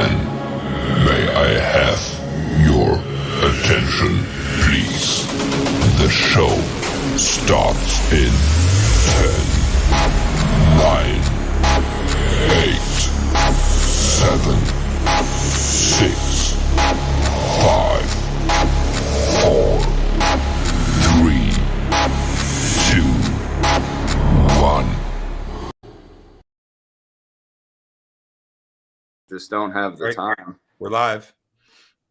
Gentlemen, may I have your attention, please? The show starts in 10, 9, 8, 7, 6, 5, 4, 3, 2, 1. Just don't have the time. We're live.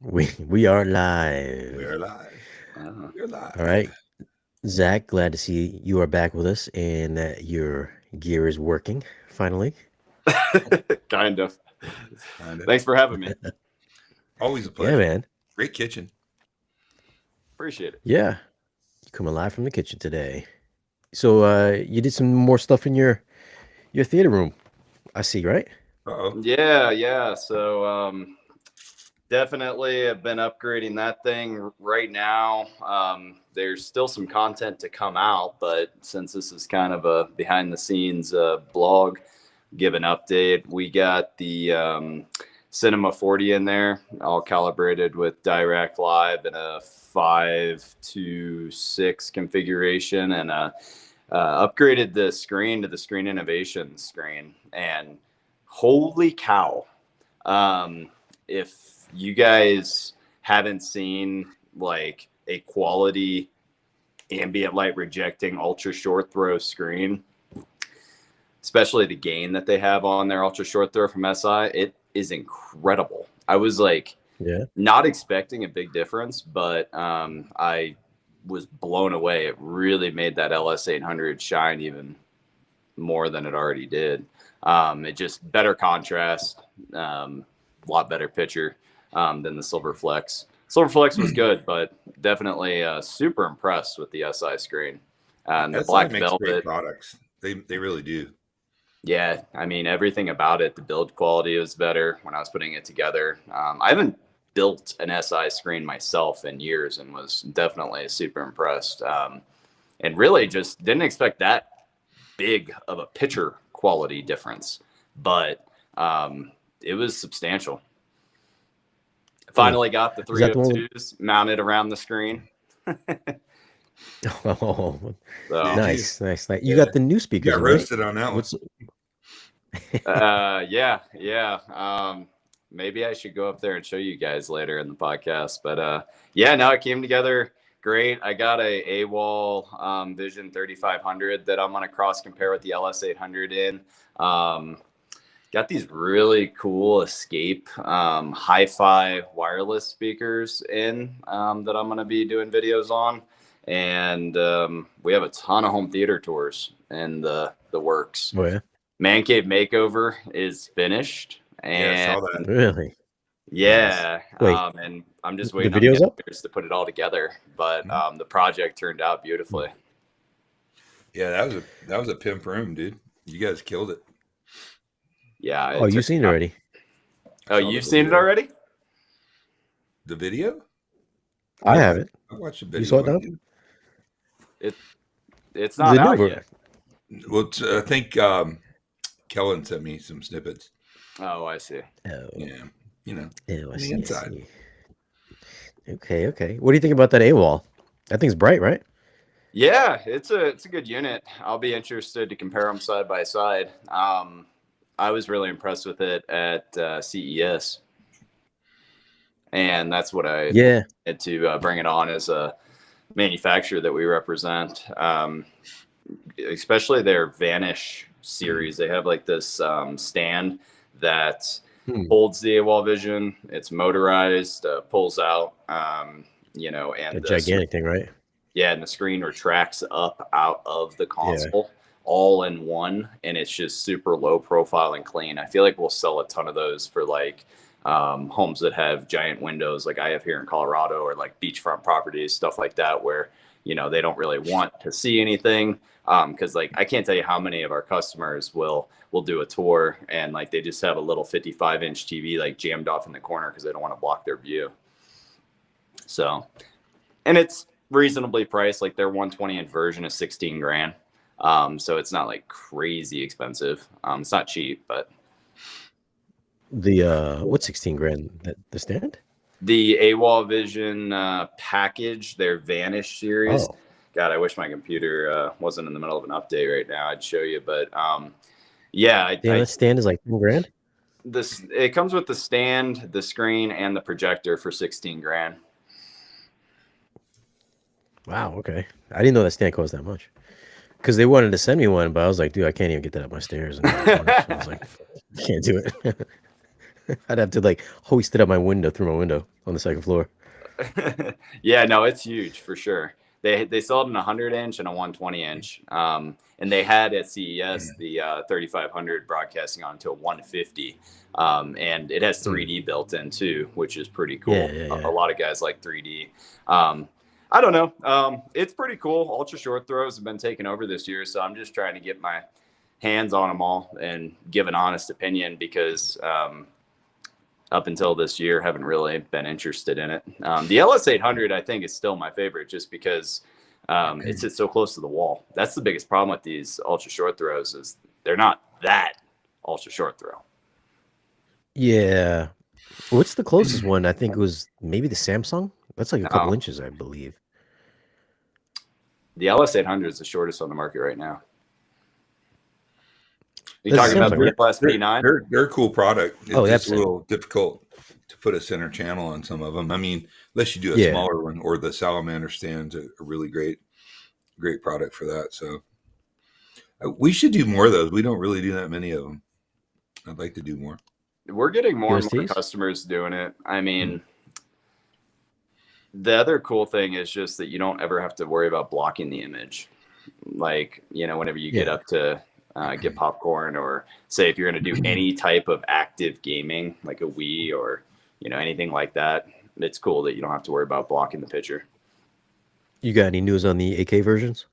We are live. We are live. We're live. All right. Zach, glad to see you are back with us and that your gear is working finally. Kind of. Thanks for having me. Always a pleasure. Yeah, man. Great kitchen. Appreciate it. Yeah. You coming live from the kitchen today. So you did some more stuff in your theater room, I see, right? Uh-oh. Yeah. So definitely have been upgrading that thing right now. There's still some content to come out, but since this is kind of a behind the scenes blog, give an update. We got the Cinema 40 in there, all calibrated with Direct Live and a 5:6 configuration, and upgraded the screen to the Screen Innovation screen. And holy cow. If you guys haven't seen like a quality ambient light rejecting ultra short throw screen, especially the gain that they have on their ultra short throw from SI, it is incredible. I was like, not expecting a big difference, but I was blown away. It really made that LS800 shine even more than it already did. It just better contrast, lot better picture than the Silver Flex. Silver Flex was good, but definitely super impressed with the SI screen. And the Black Velvet products. They really do. Yeah, I mean, everything about it, the build quality was better when I was putting it together. I haven't built an SI screen myself in years and was definitely super impressed. And really just didn't expect that big of a picture quality difference, but it was substantial. Finally got the 302s mounted around the screen. Oh, So, nice. You got the new speakers. You got roasted on that one. yeah. Maybe I should go up there and show you guys later in the podcast. But yeah, no, it came together great. I got a AWOL Vision 3500 that I'm going to cross compare with the LS800 in. Got these really cool Escape hi-fi wireless speakers in that I'm going to be doing videos on. And we have a ton of home theater tours in the works. Oh, yeah. Man Cave Makeover is finished. And I saw that. Really? Yeah. Wait, and I'm just waiting the on videos the up? editors to put it all together. But the project turned out beautifully. Yeah, that was a pimp room, dude. You guys killed it. Yeah. Oh, you've seen it already? Oh, you've seen it already? The video? I haven't. I watched the video. You saw it, Dom? It's not out yet. Well, I think Kellen sent me some snippets. Oh, I see. Oh. Yeah, on I the see, inside. Okay. What do you think about that AWOL? That thing's bright, right? Yeah, it's a good unit. I'll be interested to compare them side by side. I was really impressed with it at CES, and that's what I had to bring it on as a manufacturer that we represent. Especially their Vanish series, they have like this stand that holds the AWOL Vision. It's motorized, pulls out, and a gigantic thing, right? Yeah, and the screen retracts up out of the console all in one, and it's just super low profile and clean. I feel like we'll sell a ton of those for like homes that have giant windows like I have here in Colorado, or like beachfront properties, stuff like that, where they don't really want to see anything. Because like I can't tell you how many of our customers will do a tour and like they just have a little 55-inch TV like jammed off in the corner because they don't want to block their view. So, and it's reasonably priced. Like their 120-inch version is $16,000. So it's not like crazy expensive. It's not cheap, but What's 16 grand? The stand? The AWOL Vision package, their Vanish series. Oh, God, I wish my computer wasn't in the middle of an update right now. I'd show you, but yeah, damn, that stand is like 10 grand. it comes with the stand, the screen, and the projector for 16 grand. Wow. Okay, I didn't know that stand cost that much. Because they wanted to send me one, but I was like, dude, I can't even get that up my stairs. And so I was like, can't do it. I'd have to like hoist it up my window through my window on the second floor. Yeah, no, it's huge for sure. They sold an 100-inch and a 120-inch, and they had at CES the 3500 broadcasting on to a 150, and it has 3D built in too, which is pretty cool. Yeah. A lot of guys like 3D. I don't know. It's pretty cool. Ultra short throws have been taken over this year, so I'm just trying to get my hands on them all and give an honest opinion because up until this year, haven't really been interested in it. The LS800, I think, is still my favorite just because it sits so close to the wall. That's the biggest problem with these ultra short throws is they're not that ultra short throw. Yeah. What's the closest one? I think it was maybe the Samsung. That's like a couple inches, I believe. The LS800 is the shortest on the market right now. You That's talking about Samsung, the right? LS-P9? They're a cool product. It's Oh, just that's a little difficult to put a center channel on some of them. I mean, unless you do a Yeah. smaller one, or the Salamander stand's a really great product for that. So we should do more of those. We don't really do that many of them. I'd like to do more. We're getting more and more USTs? customers doing it. I mean, the other cool thing is just that you don't ever have to worry about blocking the image. Like, whenever you get Yeah. up to get popcorn, or say if you're going to do any type of active gaming, like a Wii or, anything like that, it's cool that you don't have to worry about blocking the picture. You got any news on the 8K versions?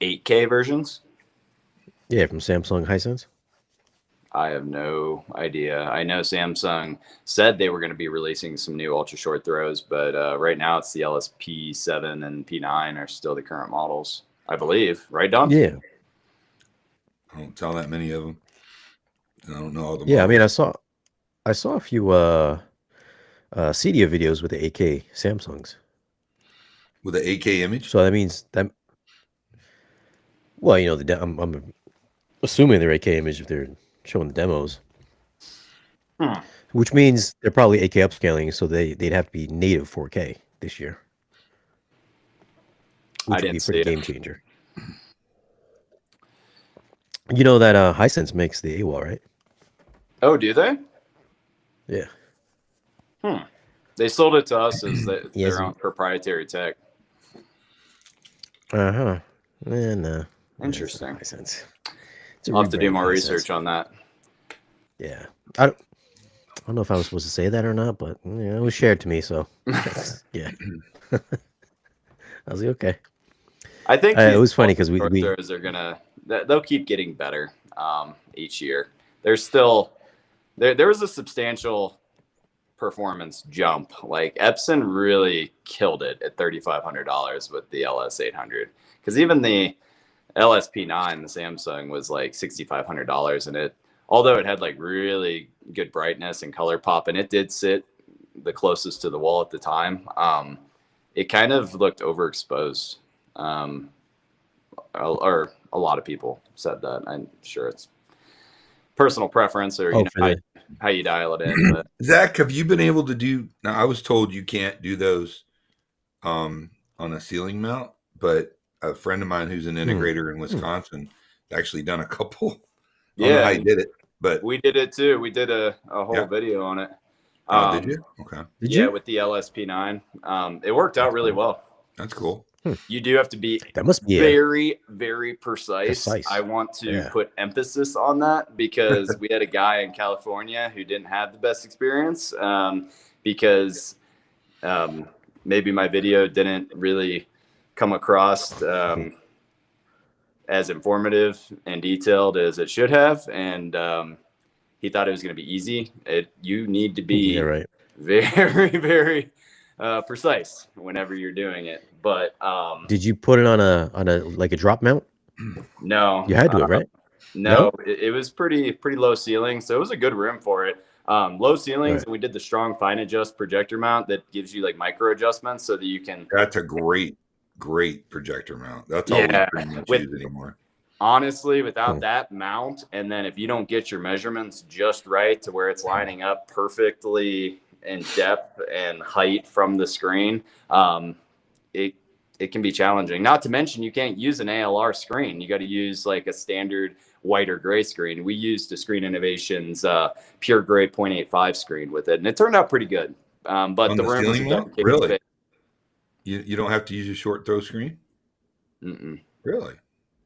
8K versions? Yeah, from Samsung Hisense. I have no idea. I know Samsung said they were going to be releasing some new ultra short throws, but right now it's the LSP7 and P9 are still the current models, I believe. Right, Don? Yeah. I don't tell that many of them. I don't know all the. Yeah, I mean, I saw a few CDA videos with the 8K Samsungs. With the 8K image. So that means that. Well, I'm assuming they're 8K image if they're showing the demos. Which means they're probably 8K upscaling, so they'd have to be native 4K this year. Which would be a pretty game changer. You know that Hisense makes the AWOL, right? Oh, do they? Yeah. They sold it to us as Yes. their own proprietary tech. Uh-huh. No. Interesting. Hisense. I'll have to do more research on that. Yeah. I don't know if I was supposed to say that or not, but it was shared to me, so yeah. I was like, okay. I think it was funny because we throws are they'll keep getting better each year. There's still there was a substantial performance jump. Like Epson really killed it at $3,500 with the LS800, because even the LSP9, the Samsung, was like $6,500, and although it had like really good brightness and color pop, and it did sit the closest to the wall at the time, it kind of looked overexposed. Or a lot of people said that. I'm sure it's personal preference, or how you dial it in. But. Zach, have you been able to do? Now, I was told you can't do those on a ceiling mount, but a friend of mine who's an integrator in Wisconsin actually done a couple. I don't know how he did it, but we did it too. We did a whole video on it. Did you? Okay. Did you? With the LSP9. It worked out really well. That's cool. You do have to be very, very precise. I want to put emphasis on that, because we had a guy in California who didn't have the best experience because maybe my video didn't really come across as informative and detailed as it should have. And he thought it was going to be easy. You need to be very, very precise whenever you're doing it. But did you put it on a like a drop mount? No, you had to, right? No, it was pretty low ceiling, so it was a good room for it. Low ceilings, Right. and we did the strong fine adjust projector mount that gives you like micro adjustments so that you can. That's a great projector mount. That's all we Yeah, pretty much with use anymore. honestly, without that mount, and then if you don't get your measurements just right to where it's lining up perfectly in depth and height from the screen, it can be challenging. Not to mention, you can't use an ALR screen. You got to use like a standard white or gray screen. We used a Screen Innovations pure gray 0.85 screen with it, and it turned out pretty good. But On the the room was a ceiling mount? dedicated Really? space. You don't have to use a short throw screen? Mm-mm. Really?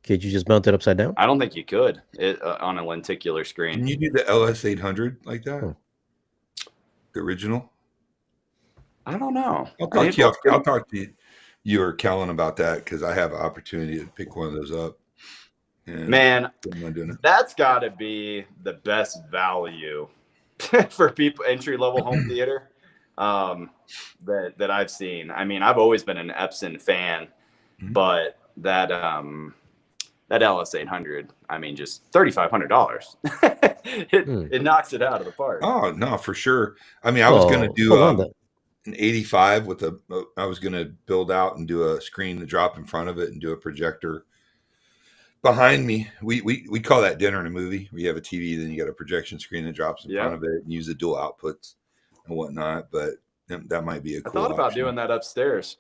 Could you just mount it upside down? I don't think you could on a lenticular screen. Can you do the LS800 like that? Oh. The original? I don't know. I'll talk to you or Kellen about that because I have an opportunity to pick one of those up. And Man, doing it. that's got to be the best value for people entry level home theater that I've seen. I mean, I've always been an Epson fan, but that LS800, I mean, just $3,500. It knocks it out of the park. Oh no, for sure. I mean, I was going to do an 85 with I was going to build out and do a screen to drop in front of it and do a projector behind me. We call that dinner in a movie. We have a TV, then you got a projection screen that drops in front of it and use the dual outputs and whatnot. But that might be a cool I thought about option. doing that upstairs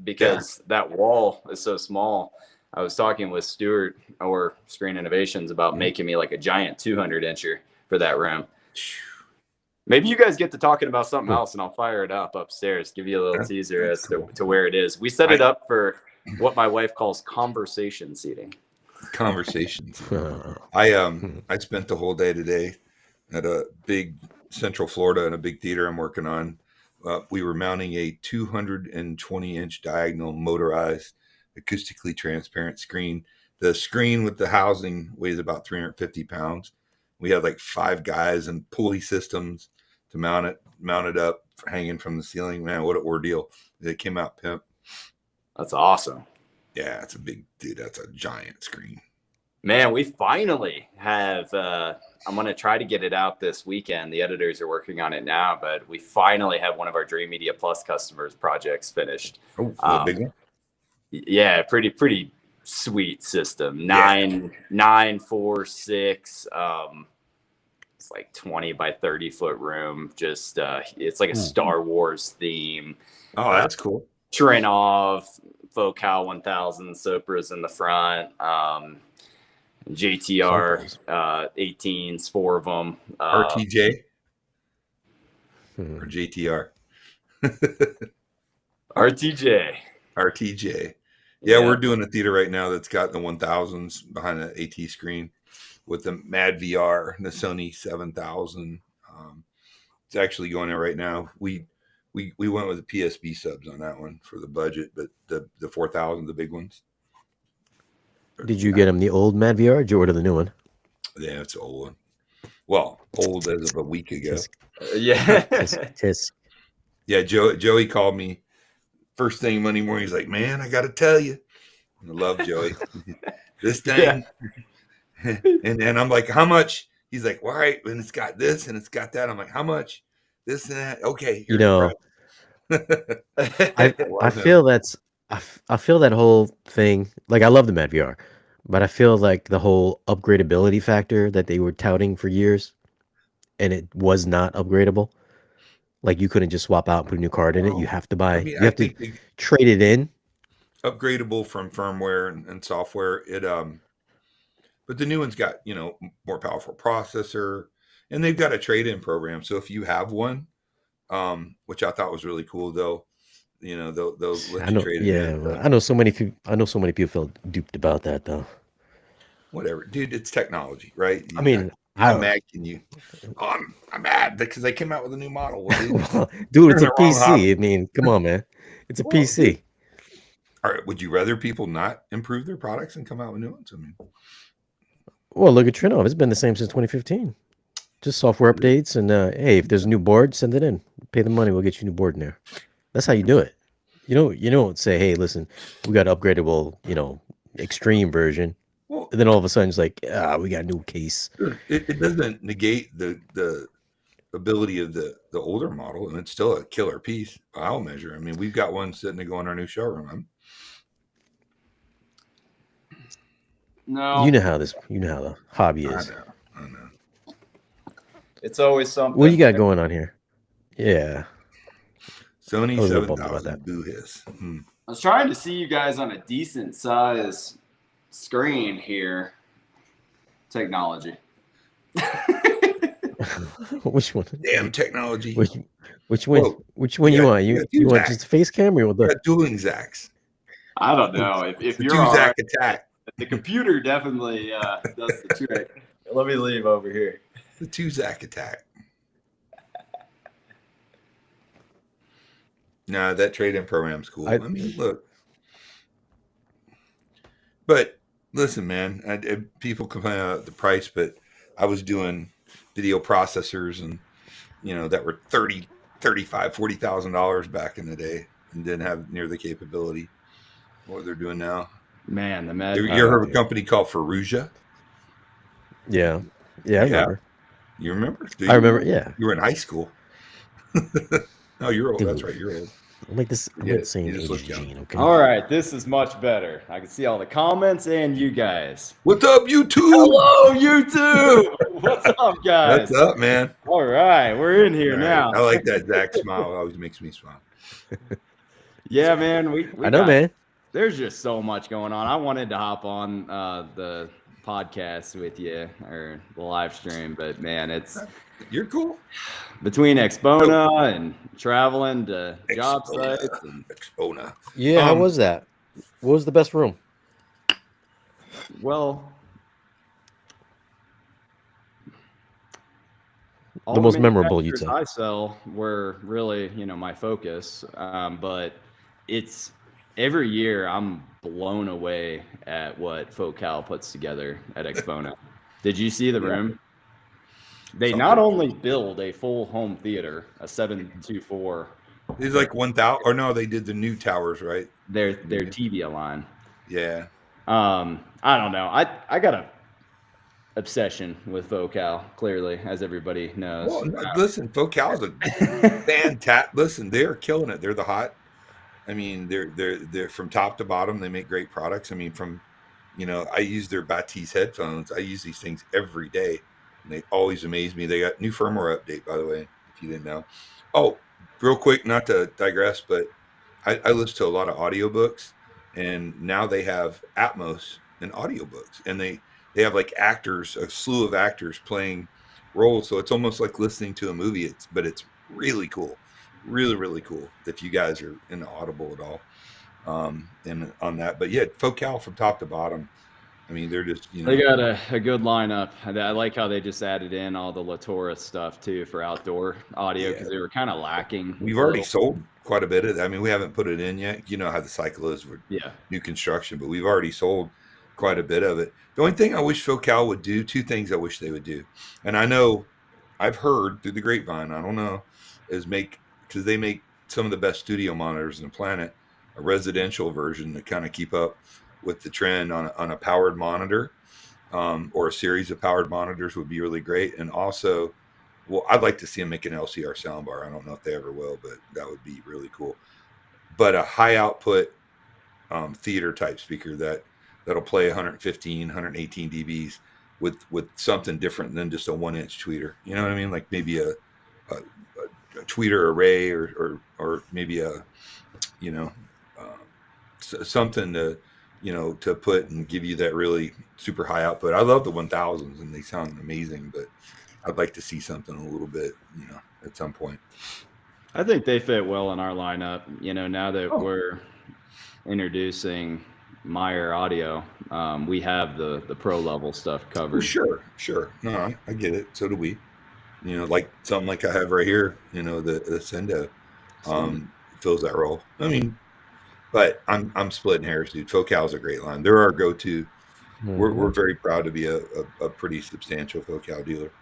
because that wall is so small. I was talking with Stuart or Screen Innovations about making me like a giant 200 incher for that room. Maybe you guys get to talking about something else and I'll fire it up upstairs, give you a little teaser as to where it is. We set it up for what my wife calls conversation seating. Conversations. I spent the whole day today at a big Central Florida in a big theater I'm working on. We were mounting a 220-inch diagonal motorized acoustically transparent screen. The screen with the housing weighs about 350 pounds. We had like 5 guys and pulley systems to mount it up, hanging from the ceiling. Man, what an ordeal! It came out pimp. That's awesome. Yeah, it's a big dude. That's a giant screen. Man, we finally have. I'm going to try to get it out this weekend. The editors are working on it now, but we finally have one of our Dream Media Plus customers projects finished. Oh, the big one. Yeah, pretty sweet system. 946. It's like 20 by 30 foot room. Just it's like a Star Wars theme. Oh, that's cool. Trinov, Focal 1000 Sopras in the front. JTR 18s, 4 of them. RTJ or JTR. RTJ. Yeah, we're doing a theater right now that's got the 1000s behind the AT screen with the Mad VR, the Sony 7000. It's actually going there right now. We went with the PSB subs on that one for the budget, but the 4000, the big ones. Did you get them the old Mad VR or did you order the new one? Yeah, it's an old one. Well, old as of a week ago. Yeah. Tisk. Yeah, Joey called me first thing Monday morning. He's like, man, I got to tell you. I love Joey. This thing. And I'm like, how much? He's like, well, all right. And it's got this and it's got that. I'm like, how much? This and that. Okay. You know, I feel I feel that whole thing. Like, I love the Mad VR, but I feel like the whole upgradability factor that they were touting for years, and it was not upgradable. Like, you couldn't just swap out and put a new card in it. You have to buy. You have to trade it in. Upgradable from firmware and software. But the new one's got more powerful processor, and they've got a trade-in program. So if you have one, which I thought was really cool, though, they'll let you trade it in. Yeah, I know so many people feel duped about that, though. Whatever, dude. It's technology, right? I mean, how mad can you? Oh, I'm mad because they came out with a new model. Dude, it's a PC. I mean, come on, man. It's a PC. All right, would you rather people not improve their products and come out with new ones? I mean, well, look at Trinov. It's been the same since 2015. Just software updates, and hey, if there's a new board, send it in. Pay the money, we'll get you a new board in there. That's how you do it. You don't say, hey, listen, we got an upgradable, extreme version. Well, And then all of a sudden it's like, we got a new case. it doesn't negate the ability of the older model, and it's still a killer piece by all measure. I mean, we've got one sitting to go in our new showroom. No, You know how the hobby I is. know. it's always something. What do you got going on here? Yeah. Sony I was a little bummed about 7000 boo hiss. I was trying to see you guys on a decent size screen here. Technology. Which one? Damn technology. Which one? Whoa. Which one you want? You want just a face cam or We the? got dueling Zacks. I don't know if The you're two all Zack right. attack. The computer definitely does the trick. Let me leave over here. The two Zack attack. No, that trade-in program's cool. I mean, look. But listen, man, people complain about the price, but I was doing video processors and, that were $30,000, $35,000, $40,000 back in the day and didn't have near the capability what they're doing now. Man, the You ever heard of a company called Ferrugia? Yeah, I remember. You remember? I remember. Yeah, you were in high school. No, you're old. Dude. That's right. You're old. I'm like this. I'm like the same age as young. Gene. Okay. All right, this is much better. I can see all the comments and you guys. What's up, YouTube? Hello, YouTube. What's up, guys? What's up, man? All right, we're in here All right. now. I like that Zach smile. It always makes me smile. Yeah, man. We I know, man. There's just so much going on. I wanted to hop on the podcast with you or the live stream, but man, You're cool. Between Expona and traveling to job sites. And, Expona. Yeah, how was that? What was the best room? Well, all the most memorable you'd say. I sell were really, my focus. But it's every year I'm blown away at what Focal puts together at Expona. Did you see the room? They not only build a full home theater, a 724. It's like 1,000, or no, they did the new towers, right? Their TV line. Yeah. I don't know. I got a obsession with Focal, clearly, as everybody knows. Well, listen, Focal's a fantastic. Listen, they're killing it. They're the hot. I mean, they're from top to bottom. They make great products. I mean, I use their Batiste headphones. I use these things every day. And they always amaze me. They got new firmware update, by the way, if you didn't know. Oh, real quick, not to digress, but I listen to a lot of audiobooks, and now they have Atmos in audiobooks, and they have like actors, a slew of actors playing roles. So it's almost like listening to a movie. But it's really cool, really, really cool if you guys are into Audible at all. And on that, but yeah, Focal from top to bottom. I mean, they're just, They got a good lineup. I like how they just added in all the Latour stuff too for outdoor audio because they were kind of lacking. We've already sold quite a bit of that. I mean, we haven't put it in yet. You know how the cycle is with new construction, but we've already sold quite a bit of it. The only thing I wish Focal would do, two things I wish they would do, and I know I've heard through the grapevine, I don't know, is because they make some of the best studio monitors on the planet, a residential version to kind of keep up with the trend on a powered monitor, or a series of powered monitors would be really great. And also, well, I'd like to see them make an LCR soundbar. I don't know if they ever will, but that would be really cool. But a high output theater type speaker that'll play 115, 118 dBs with something different than just a 1-inch tweeter. You know what I mean? Like maybe a tweeter array or maybe a, something to put and give you that really super high output. I love the 1000s and they sound amazing, but I'd like to see something a little bit, at some point. I think they fit well in our lineup. Now that we're introducing Meyer Audio, we have the pro level stuff covered. Sure. No, I get it. So do we. Like something like I have right here. The Sendo fills that role. I mean, but I'm splitting hairs, dude. Focal's a great line. They're our go-to. Mm-hmm. We're very proud to be a pretty substantial Focal dealer.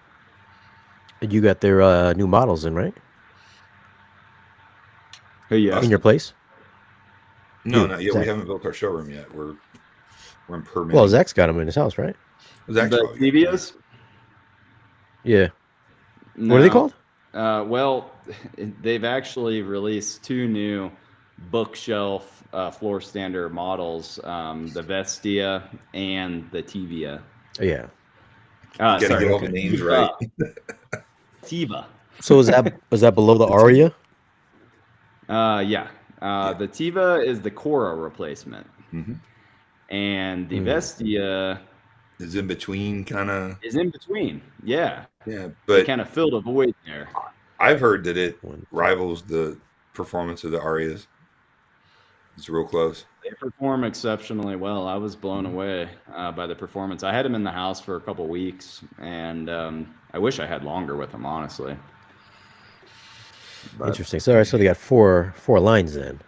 You got their new models in, right? Hey, yeah. In your place? No, not yet. Exactly. We haven't built our showroom yet. We're in permitting. Well, Zach's got them in his house, right? Zach's The probably got Tevias? Yeah. No. What are they called? Well, they've actually released 2 new bookshelf floor standard models, the Vestia and the Tevia. Yeah. You gotta Sorry, get all the names right. Tiva. So is that below the Aria? Yeah. The Tiva is the Cora replacement. Mm-hmm. And the Vestia Is in between, kind of. is in between. Yeah. Yeah, They but kind of filled a void there. I've heard that it rivals the performance of the Arias. It's real close. They perform exceptionally well. I was blown away by the performance. I had them in the house for a couple weeks, and I wish I had longer with them, honestly. But Interesting. So, all right, so they got four lines then.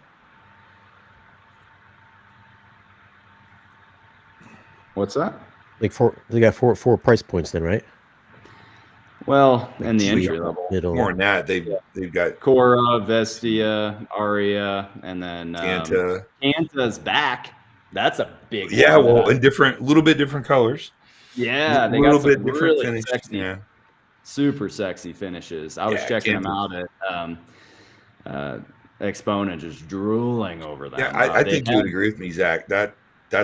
what's that? Like they got four price points then, right? Well, in the Sweet. entry level. Middle. More than that, they've got Cora, Vestia, Aria, and then Santa. Santa's back. That's a big Yeah, one. well, in little bit different colors. Yeah, they a got little some bit different really finish. sexy, Yeah, super sexy finishes. I was Yeah, checking them Santa's- out at Exponent, just drooling over them. yeah. I They think you would had- agree with me, Zach. That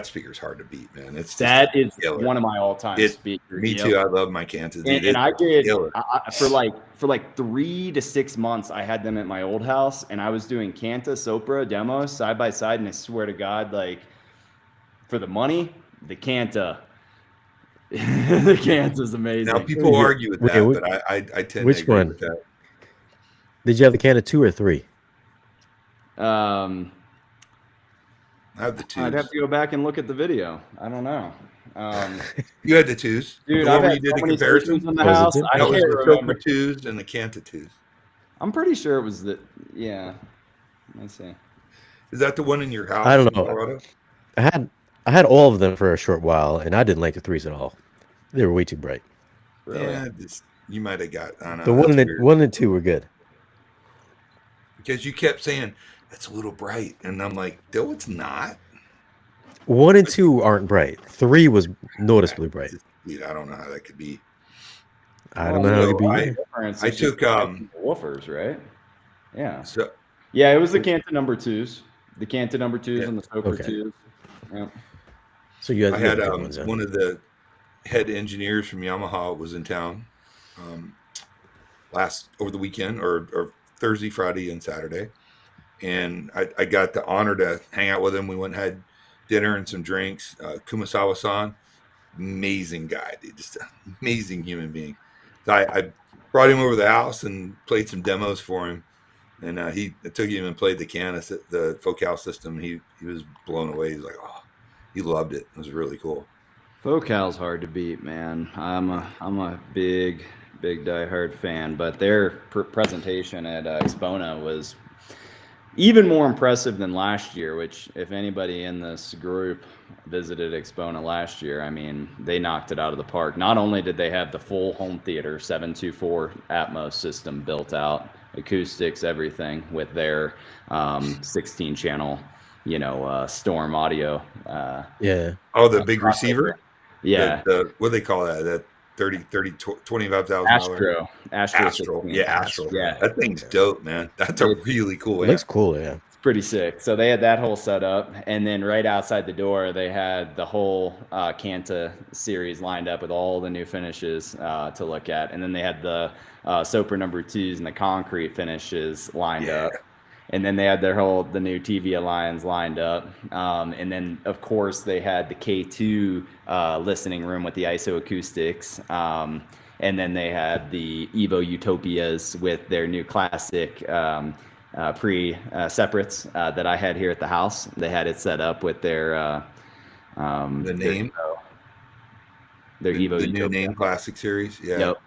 speaker's hard to beat, man. It's just That is killer. one of my all-time speakers. Me Yep. too. I love my Cantas. And I did killer. for like 3 to 6 months. I had them at my old house, and I was doing Canta Sopra demos side by side. And I swear to God, like for the money, the Canta, the Canta's amazing. Now people argue with Wait, that, wh- but I tend to which agree one? with that. Did you have the can of 2 or 3? I have the twos. I'd have to go back and look at the video. I don't know. You had the twos, Dude, the I've one where had you did so the many comparison. systems in the Was it house. two? I That was can't the remember. Sopra twos and the Canta twos. I'm pretty sure it was the yeah. Let's see. Is that the one in your house? I don't in know. Colorado? I had all of them for a short while, and I didn't like the 3s at all. They were way too bright. Really? Yeah, you might have got. I don't know. The one that's and weird. 1 and 2 were good. Because you kept saying it's a little bright, and I'm like, no, it's not. 1 and 2 aren't bright. 3 was noticeably bright. Dude, I don't know how that could be. I don't know how it could be. I- either. Difference I is just took, the woofers, right? Yeah. So Yeah, it was the Canta number 2s. The Canta number 2s Yeah. and the Sopra Okay. 2s. Yeah. So you had, I you had the good ones, then. one of the head engineers from Yamaha was in town over the weekend or Thursday, Friday, and Saturday, and I got the honor to hang out with him. We went and had dinner and some drinks. Kumasawa-san, amazing guy, dude, just an amazing human being. So I brought him over to the house and played some demos for him, and I took him and played the Canis, the Focal system. He was blown away. He's like, oh, he loved it. It was really cool. Focal's hard to beat, man. I'm a big diehard fan, but their presentation at Expona was even more impressive than last year, which if anybody in this group visited Expona last year, I mean, they knocked it out of the park. Not only did they have the full home theater 724 Atmos system built out, acoustics, everything with their 16 channel, Storm audio. Yeah. Oh, the big receiver? Yeah. The what do they call that? That $25,000 Astro. Yeah, Astro. Yeah. That thing's dope, man. That's a really cool It amp. looks cool, yeah. It's pretty sick. So they had that whole setup, and then right outside the door, they had the whole Canta series lined up with all the new finishes to look at, and then they had the Sopra number 2s and the concrete finishes lined up, and then they had the new TV lines lined up, and then of course they had the K2 listening room with the ISO acoustics. And then they had the Evo Utopias with their new classic separates that I had here at the house. They had it set up with their The name, their the Evo new Utopia. name classic series. Yeah, Yep.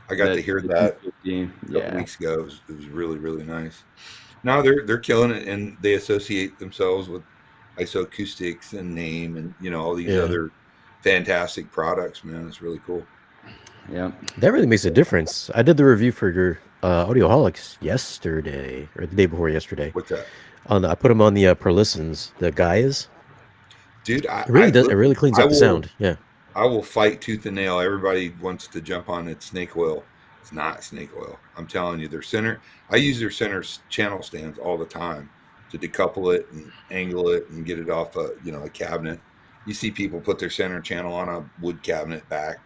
I got to hear that a 250. couple Yeah. weeks ago. It was really, really nice. No, they're killing it, and they associate themselves with ISO acoustics and name, and all these other fantastic products. Man, it's really cool. Yep. That really makes a difference. I did the review for your Audioholics yesterday, or the day before yesterday. What's that? I put them on the per listens, the guys. dude. It really does. It really cleans up the sound. Yeah. I will fight tooth and nail. Everybody wants to jump on it's snake oil. It's not snake oil. I'm telling you, I use their center channel stands all the time to decouple it and angle it and get it off a cabinet. You see people put their center channel on a wood cabinet back,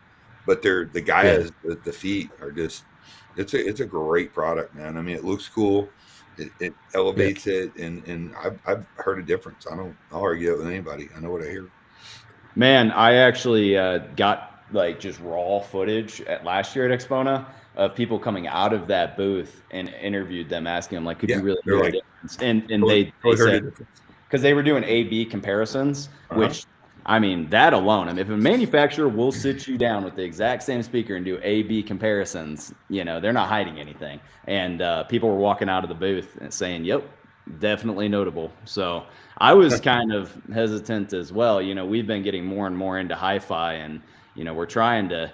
but the guys, the feet are just. It's a great product, man. I mean, it looks cool. It elevates it, and I've heard a difference. I'll argue it with anybody. I know what I hear. Man, I actually got like just raw footage last year at Expona of people coming out of that booth and interviewed them, asking them like, "Could you really hear a difference?" And they said, because they were doing A/B comparisons, which I mean, that alone. I mean, if a manufacturer will sit you down with the exact same speaker and do A/B comparisons, they're not hiding anything. And people were walking out of the booth and saying, "Yep, definitely notable." So I was kind of hesitant as well. We've been getting more and more into hi-fi, and we're trying to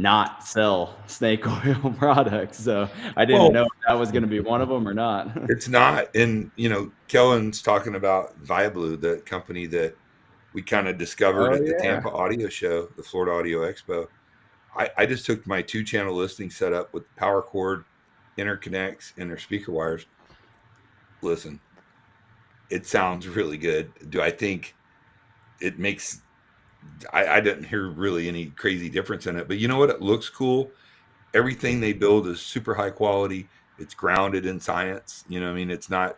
not sell snake oil products. So I didn't know if that was going to be one of them or not. It's not. And Kellen's talking about ViaBlue, the company that we kind of discovered at the Tampa Audio Show, the Florida Audio Expo. I just took my 2-channel listening setup with power cord interconnects and their speaker wires. Listen, it sounds really good. Do I think it makes... I didn't hear really any crazy difference in it, but you know what? It looks cool. Everything they build is super high quality. It's grounded in science. I mean, it's not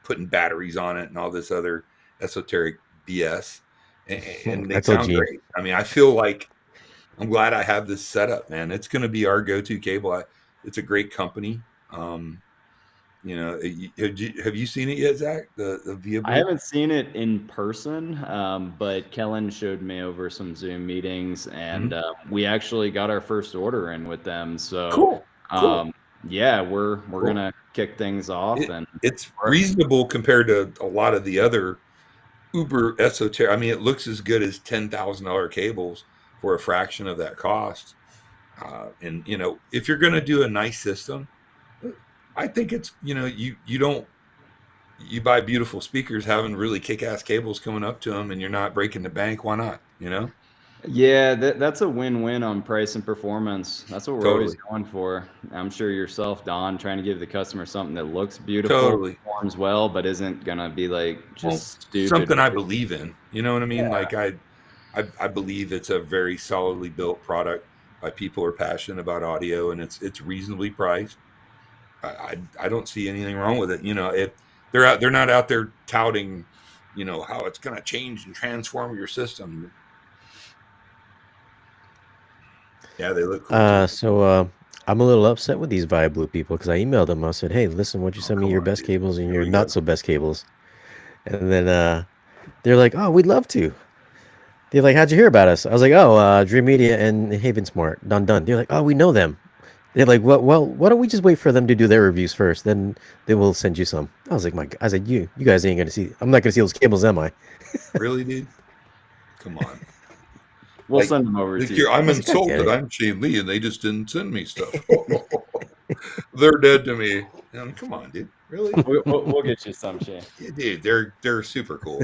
putting batteries on it and all this other esoteric BS. And they sound great. I mean, I feel like I'm glad I have this setup, man. It's going to be our go-to cable. It's a great company. Have you seen it yet, Zach? The ViaBlue? I haven't seen it in person, but Kellen showed me over some Zoom meetings, and we actually got our first order in with them. So cool. Yeah, we're gonna kick things off, and it's reasonable compared to a lot of the other uber esoteric. I mean, it looks as good as $10,000 cables for a fraction of that cost. And if you're going to do a nice system, I think it's you buy beautiful speakers having really kick-ass cables coming up to them, and you're not breaking the bank. Why not? Yeah, that's a win-win on price and performance. That's what we're always going for. I'm sure yourself, Don, trying to give the customer something that looks beautiful, performs well, but isn't gonna be like just stupid. Something I believe in. You know what I mean? Yeah. Like I believe it's a very solidly built product by people who are passionate about audio, and it's reasonably priced. I don't see anything wrong with it. If they're not out there touting, how it's gonna change and transform your system. Yeah, they look cool. So I'm a little upset with these ViaBlue people because I emailed them. I said, "Hey, listen, why don't you send me your best cables and your not so best cables?" And then they're like, "Oh, we'd love to." They're like, "How'd you hear about us?" I was like, "Oh, Dream Media and Haven Smart, done." They're like, "Oh, we know them." They're like, "Well, why don't we just wait for them to do their reviews first? Then they will send you some." I was like, I said, you guys ain't gonna see. I'm not gonna see those cables, am I? Really, dude? Come on. We'll send them over to you. I'm insulted. I'm Shane Lee, and they just didn't send me stuff. They're dead to me. Come on, dude. Really? We'll get you some, Shane. Yeah, dude, they're super cool,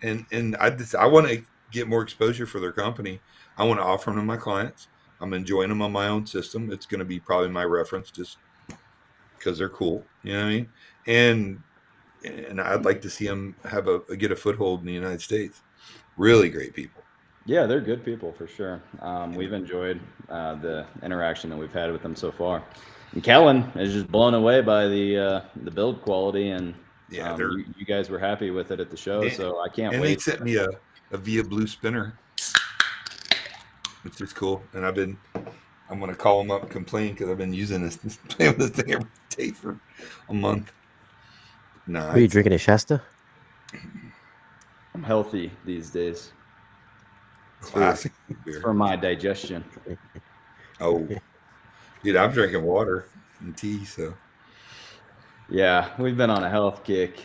and I want to get more exposure for their company. I want to offer them to my clients. I'm enjoying them on my own system. It's going to be probably my reference, just because they're cool. You know what I mean? And I'd like to see them get a foothold in the United States. Really great people. Yeah, they're good people for sure. We've enjoyed the interaction that we've had with them so far. And Kellen is just blown away by the build quality, and you guys were happy with it at the show, so I can't wait. And they sent me a ViaBlue spinner, which is cool. And I'm going to call them up and complain because I've been using playing with this thing every day for a month. Are you drinking a Shasta? I'm healthy these days. Classic for my digestion. Oh, dude, I'm drinking water and tea, so. Yeah, we've been on a health kick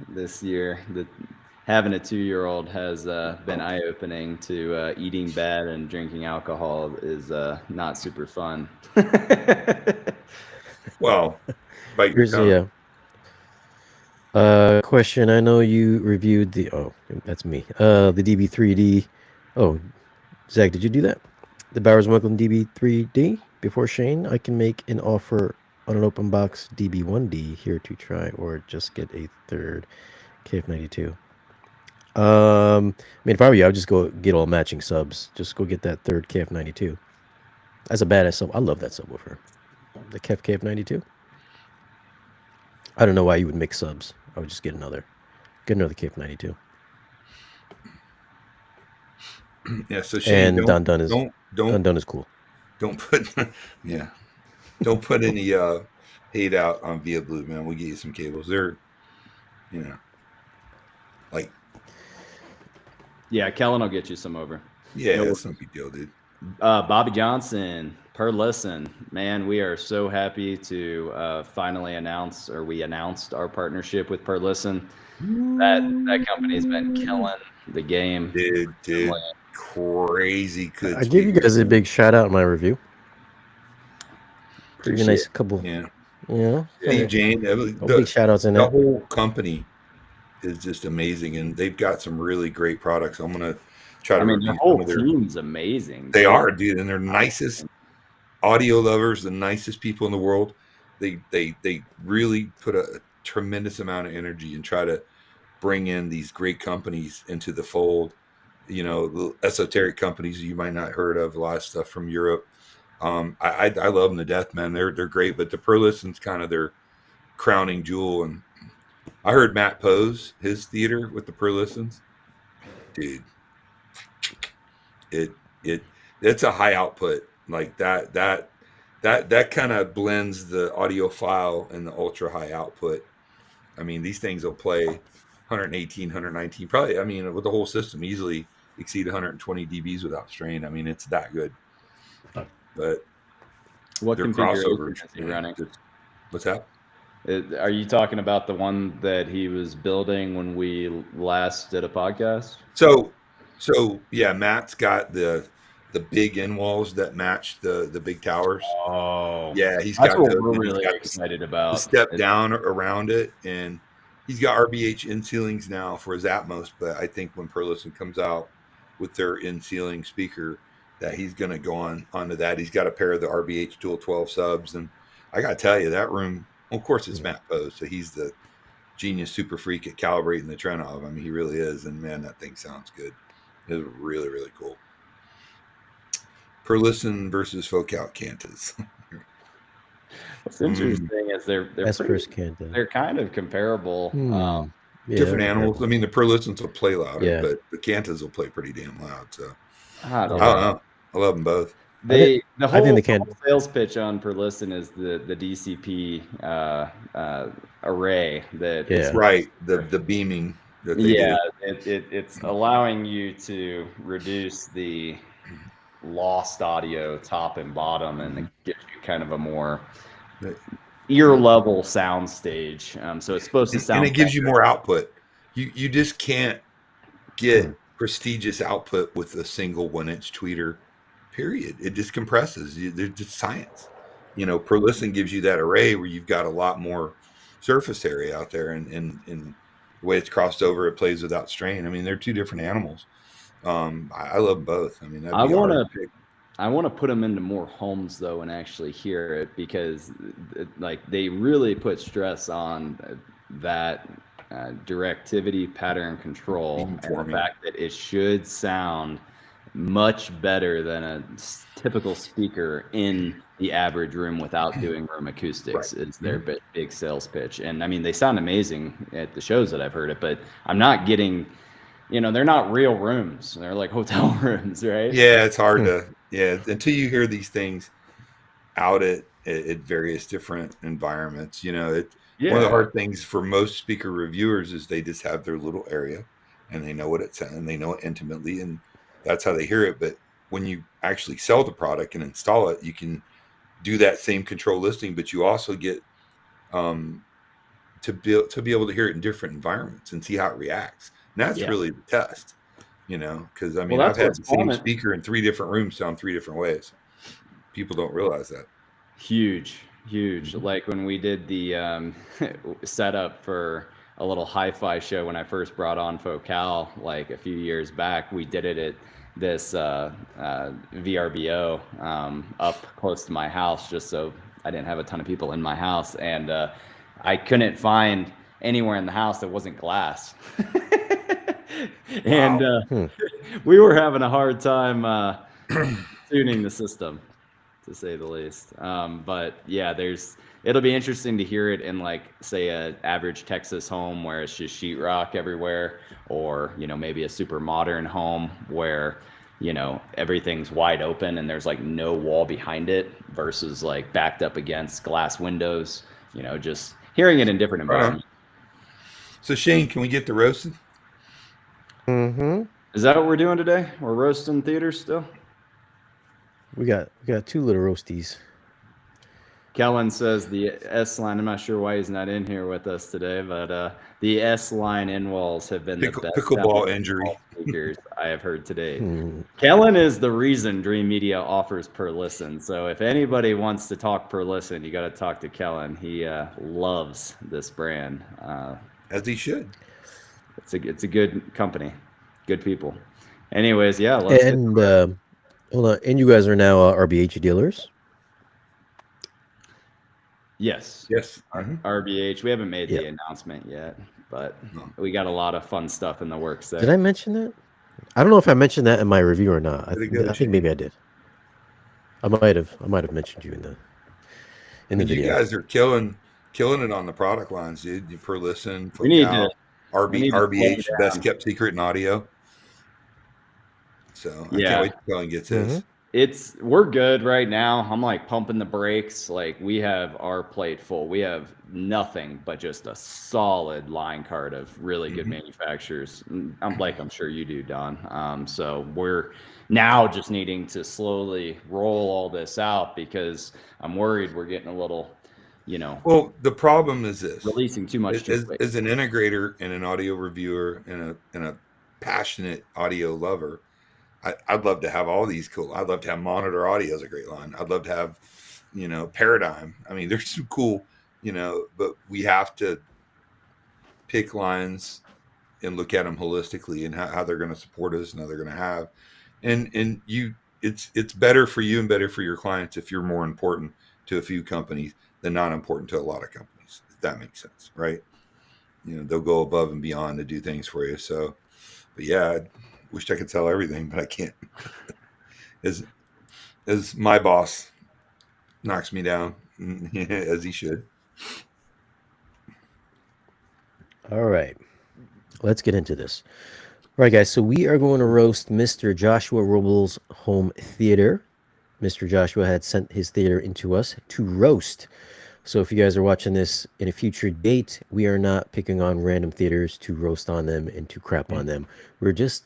this year. Having a 2-year-old has been eye-opening to eating bad and drinking alcohol is not super fun. Well, bite your tongue. Question. I know you reviewed the. Oh, that's me. The DB3D. Oh, Zach, did you do that? The Bowers Wilkins DB3D before Shane. I can make an offer on an open box DB1D here to try, or just get a third KF92. I mean, if I were you, I would just go get all matching subs. Just go get that third KF92. That's a badass sub. I love that subwoofer. The KF92. I don't know why you would mix subs. I would just get another KF92. Yeah. So Shane, And Don Dunn is cool. Don't put yeah. Don't put any hate out on Via Blue, man. We'll get you some cables. They're, like, Yeah, Kellen will get you some over. yeah, that's no big deal, dude. Bobby Johnson, per listen, man, we are so happy to finally announce, or we announced our partnership with Per Listen. That company's been killing the game. Dude, crazy good. I give you guys a big shout out in my review. Pretty nice couple. Yeah. Yeah. Steve Jane, Big shout outs in the there. whole company is just amazing, and they've got some really great products. I'm gonna try to. I mean, the whole team's amazing. They are, dude, and they're nicest audio lovers, the nicest people in the world. They really put a tremendous amount of energy and try to bring in these great companies into the fold. The esoteric companies you might not heard of, a lot of stuff from Europe. I love them to death, man. They're great, but the Per Listen's kind of their crowning jewel. And I heard Matt Pose, his theater with the Per Listens, dude. It's a high output like that kind of blends the audiophile and the ultra high output. I mean, these things will play 118, 119, probably. I mean, with the whole system, easily exceed 120 dBs without strain. I mean, it's that good. But what configuration is he running? What's that? Are you talking about the one that he was building when we last did a podcast? So yeah, Matt's got the big in walls that match the big towers. Oh, yeah, he's that's got what we're really excited about. Step down around it, and he's got RBH in ceilings now for his Atmos. But I think when Per Listen comes out with their in ceiling speaker, that he's going to go onto that. He's got a pair of the RBH Dual 12 subs, and I got to tell you, that room. Well, of course, it's Matt Pose, so he's the genius super freak at calibrating the Trenov. I mean, he really is, and man, that thing sounds good. It's really, really cool. Per Listen versus Focal Cantas. What's interesting is they're kind of comparable. Different animals. I mean, the Per Listens will play louder, but the Cantas will play pretty damn loud. So I don't know. I love them both. The whole sales pitch on Per Listen is the DCP array that is right. The beaming. That they do. It's allowing you to reduce the lost audio top and bottom, and it gives you kind of a more ear level sound stage. So it's supposed to sound, and it gives you more output. You just can't get prestigious output with a single 1-inch tweeter. Period. It just compresses. There's just science. Per Listen gives you that array where you've got a lot more surface area out there, and the way it's crossed over, it plays without strain. I mean, they're two different animals. I love both. I mean, I want to put them into more homes though, and actually hear it, because they really put stress on that directivity, pattern control, and the fact that it should sound much better than a typical speaker in the average room without doing room acoustics. Is their big sales pitch. And I mean, they sound amazing at the shows that I've heard it, but I'm not getting, they're not real rooms. They're like hotel rooms, right? Yeah, it's hard to, until you hear these things out at various different environments. One of the hard things for most speaker reviewers is they just have their little area and they know what it's and they know it intimately, and that's how they hear it. But when you actually sell the product and install it, you can do that same control listing, but you also get to be able to hear it in different environments and see how it reacts. And that's really the test, because I mean, I've had the same speaker in 3 different rooms sound 3 different ways. People don't realize that. Huge. Like when we did the setup for a little hi-fi show when I first brought on Focal like a few years back. We did it at this VRBO up close to my house, just so I didn't have a ton of people in my house, and I couldn't find anywhere in the house that wasn't glass. And we were having a hard time tuning the system, to say the least. But yeah, it'll be interesting to hear it in like, say, a average Texas home where it's just sheetrock everywhere, or maybe a super modern home where everything's wide open and there's like no wall behind it, versus like backed up against glass windows. Just hearing it in different environments. So Shane, can we get to roasting? Mm-hmm. Is that what we're doing today? We're roasting theaters still? We got 2 little roasties. Kellen says the S line. I'm not sure why he's not in here with us today, but the S line in walls have been the best pickleball injury speakers I have heard today. Kellen is the reason Dream Media offers per listen. So if anybody wants to talk per listen, you got to talk to Kellen. He loves this brand, as he should. It's a good company, good people. Anyways, yeah. Hold on, and you guys are now RBH dealers. Yes. RBH. We haven't made the announcement yet, but we got a lot of fun stuff in the works there. Did I mention that? I don't know if I mentioned that in my review or not. I think maybe I did. I might have mentioned you in the video. You guys are killing it on the product lines, dude. You per listen. We need to RBH, best kept secret in audio. So I can't wait till Kellen gets his. We're good right now. I'm like pumping the brakes. Like, we have our plate full. We have nothing but just a solid line card of really good manufacturers. I'm sure you do, Don. So we're now just needing to slowly roll all this out, because I'm worried we're getting a little, Well, the problem is this: releasing too much. As an integrator and an audio reviewer and a passionate audio lover, I'd love to have all these cool. I'd love to have Monitor Audio as a great line. I'd love to have, Paradigm. I mean, there's some cool, but we have to pick lines and look at them holistically and how they're going to support us and how they're going to have. And it's better for you and better for your clients if you're more important to a few companies than not important to a lot of companies, if that makes sense, right? They'll go above and beyond to do things for you. So, but yeah, wish I could tell everything, but I can't. As my boss knocks me down, as he should. All right, let's get into this. All right, guys. So we are going to roast Mr. Joshua Robles' home theater. Mr. Joshua had sent his theater into us to roast. So if you guys are watching this in a future date, we are not picking on random theaters to roast on them and to crap on them. We're just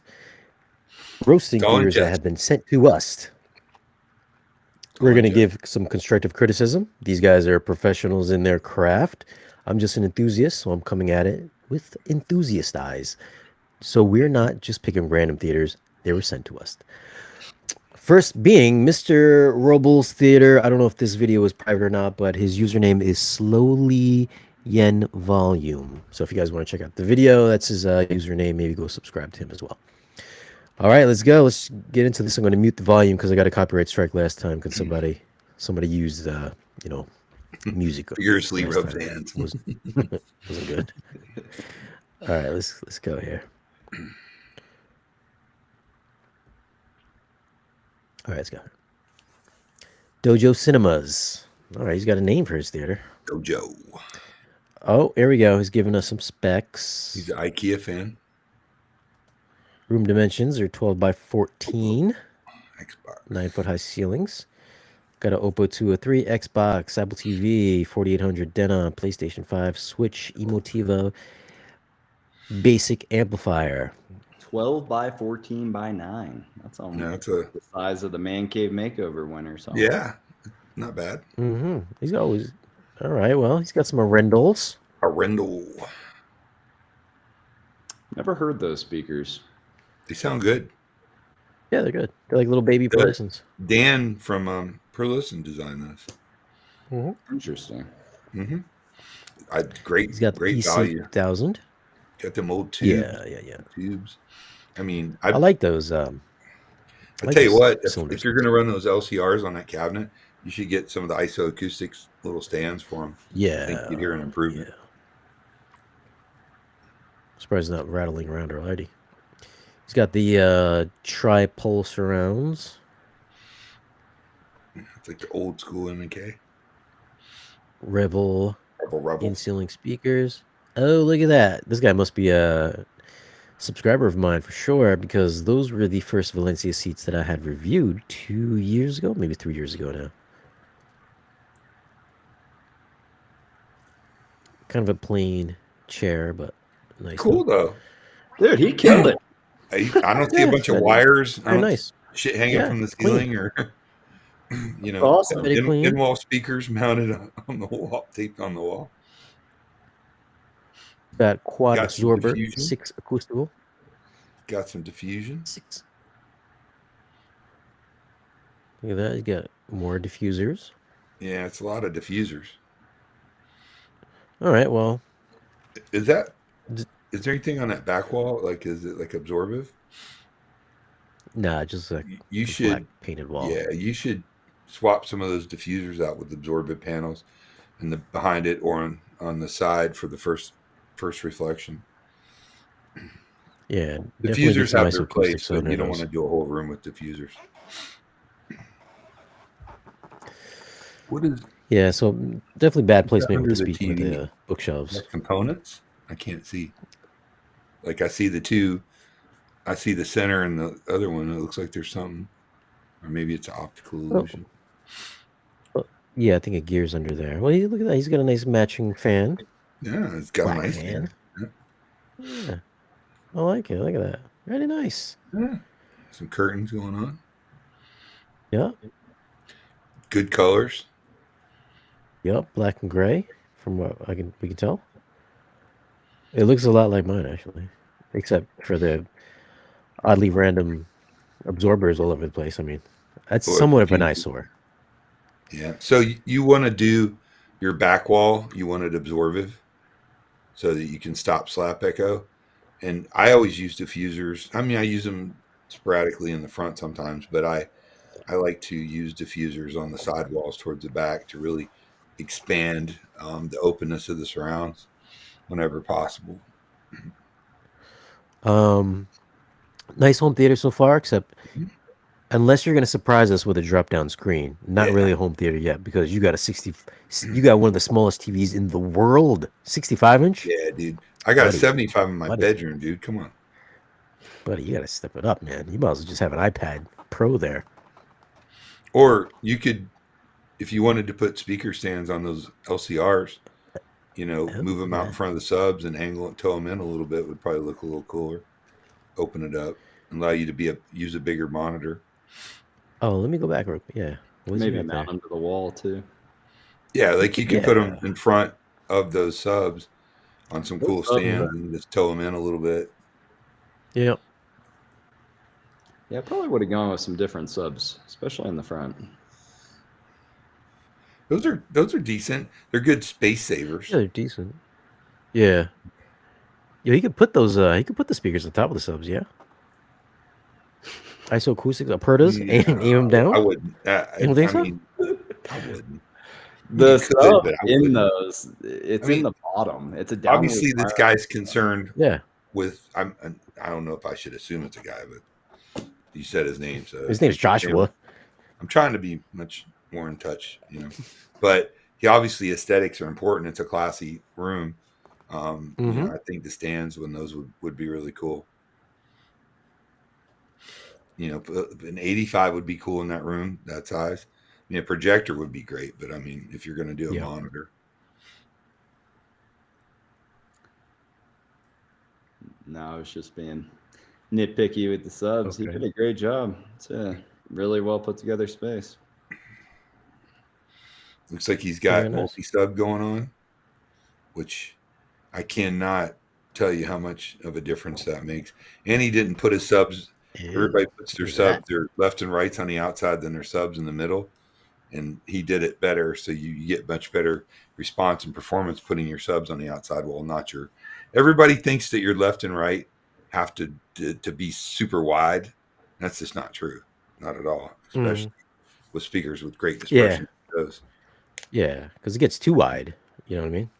roasting theaters that have been sent to us. We're going to give some constructive criticism. These guys are professionals in their craft. I'm just an enthusiast, so I'm coming at it with enthusiast eyes. So we're not just picking random theaters. They were sent to us. First being Mr. Robles Theater. I don't know if this video is private or not, but his username is Slowly Yen Volume. So if you guys want to check out the video, that's his username. Maybe go subscribe to him as well. All right, let's go. Let's get into this. I'm going to mute the volume because I got a copyright strike last time because somebody used music. Furiously rubbed hands. Wasn't good. All right, let's go here. All right, let's go. Dojo Cinemas. All right, he's got a name for his theater. Dojo. Oh, here we go. He's giving us some specs. He's an IKEA fan. Room dimensions are 12 by 14. Xbox. 9-foot high ceilings. Got an Oppo 203, Xbox, Apple TV, 4800 Denon, PlayStation 5, Switch, Emotiva, basic amplifier. 12 by 14 by 9. That's almost the size of the Man Cave Makeover winner. So yeah, not bad. Mm-hmm. He's always all right. Well, he's got some Arendals. Arendal. Never heard those speakers. They sound good. Yeah, they're good. They're like little baby persons. Dan from Per Listen designed those. Interesting. Great, He's got the great PC value. 1000. Got them old tubes. Yeah. Tubes. I mean, I like those. I I like tell you those what, cylinder if you're going to speakers. run those LCRs on that cabinet, you should get some of the ISO acoustics little stands for them. I think you'd hear an improvement. Surprised it's not rattling around already. He's got the tri-pole surrounds. It's like the old school M&K. Revel Rebel. in-ceiling speakers. Oh, look at that. This guy must be a subscriber of mine for sure, because those were the first Valencia seats that I had reviewed 2 years ago, maybe 3 years ago now. Kind of a plain chair, but nice. Cool though. Dude, he killed it. I don't see a bunch of wires. Very nice. Shit hanging from the ceiling or Awesome. in-wall speakers mounted on the wall, taped on the wall. Got quad Got some absorber, diffusion. 6 acoustical. Got some diffusion. 6. Look at that. You got more diffusers. Yeah, it's a lot of diffusers. All right. Well, is there anything on that back wall? Like, is it like absorbive? Nah, just like you should black painted wall. Yeah, you should swap some of those diffusers out with absorbent panels, and the behind it or on the side for the first reflection. Yeah, diffusers have their place, but you don't want to do a whole room with diffusers. What is? Yeah, so definitely bad placement with the speaker with the bookshelves. Components? I can't see. Like I see the two. I see the center and the other one. It looks like there's something, or maybe it's an optical illusion. Yeah, I think it gears under there. Well, look at that. He's got a nice matching fan. Yeah, it's got black a nice fan. Yeah, I like it. Look at that. Really nice. Yeah. Some curtains going on. Yeah. Good colors. Yep, black and gray. From what we can tell, it looks a lot like mine actually, except for the oddly random absorbers all over the place. I mean, that's somewhat of an eyesore. Yeah. So you want to do your back wall, you want it absorbive so that you can stop slap echo. And I always use diffusers. I mean, I use them sporadically in the front sometimes, but I like to use diffusers on the side walls towards the back to really expand the openness of the surrounds whenever possible. Nice home theater so far, except unless you're going to surprise us with a drop-down screen. Not really a home theater yet, because you got you got one of the smallest TVs in the world, 65-inch. Yeah, dude. I got a 75 in my bedroom, dude. Come on. Buddy, you got to step it up, man. You might as well just have an iPad Pro there. Or you could, if you wanted to put speaker stands on those LCRs, move them out in front of the subs and angle it, tow them in a little bit, would probably look a little cooler. Open it up and allow you to use a bigger monitor. Oh, let me go back real quick. Yeah. Maybe mount them to the wall too. Yeah, like you can put them in front of those subs on some cool stands and just tow them in a little bit. Yeah. Yeah, I probably would have gone with some different subs, especially in the front. Those are decent. They're good space savers. Yeah, they're decent. Yeah. Yeah, you could put those. You could put the speakers on top of the subs. Yeah. ISO acoustics, Apertas, aim them down. I wouldn't. You don't think so? I wouldn't. The sub in those, it's in the bottom. It's a downward obviously this guy's concerned. Yeah. With I don't know if I should assume it's a guy, but you said his name, so his name's Joshua. I'm trying to be much more in touch, but he obviously aesthetics are important. It's a classy room. I think the stands when those would be really cool. An 85 would be cool in that room, that size. I mean, a projector would be great, but I mean, if you're going to do a monitor. No, I was just being nitpicky with the subs. Okay. He did a great job. It's a really well put together space. Looks like he's got multi-sub going on, which I cannot tell you how much of a difference that makes. And he didn't put his subs. Everybody puts their subs, their left and rights on the outside, then their subs in the middle. and he did it better. So you get much better response and performance putting your subs on the outside wall, not your. Everybody thinks that your left and right have to be super wide. That's just not true. Not at all. Especially with speakers with great Yeah. dispersion. Those. Yeah, because it gets too wide. You know what I mean?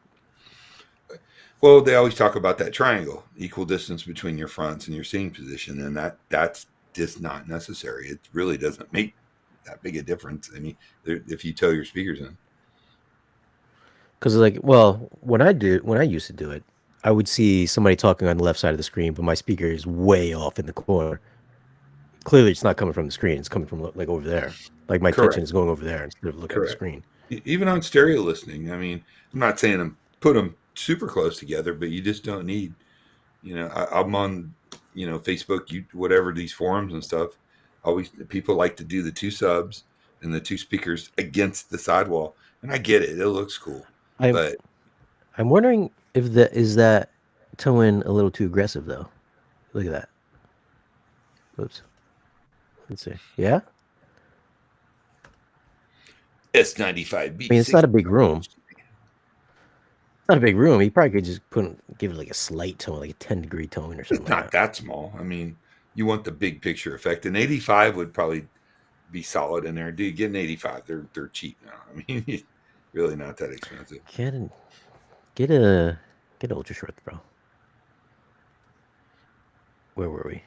Well, they always talk about that triangle, equal distance between your fronts and your seeing position, and that's just not necessary. It really doesn't make that big a difference. I mean, if you tow your speakers in. Because like, well, when I used to do it, I would see somebody talking on the left side of the screen, but my speaker is way off in the corner. Clearly, it's not coming from the screen; it's coming from like over there. Like my attention Correct. is going over there instead of looking at the Correct. screen. Even on stereo listening, I mean, I'm not saying put them super close together, but you just don't need. I'm on, Facebook, whatever these forums and stuff. Always people like to do the two subs and the two speakers against the sidewall, and I get it; it looks cool. But I'm wondering if that towing a little too aggressive though. Look at that. Oops. Let's see. Yeah. S95B. I mean, it's not a big room. It's not a big room. You probably could just give it like a slight tone, like a 10-degree tone or something. It's not that small. I mean, you want the big picture effect. An 85 would probably be solid in there. Dude, get an 85. They're cheap now. I mean, really not that expensive. Get a ultra short throw. Where were we?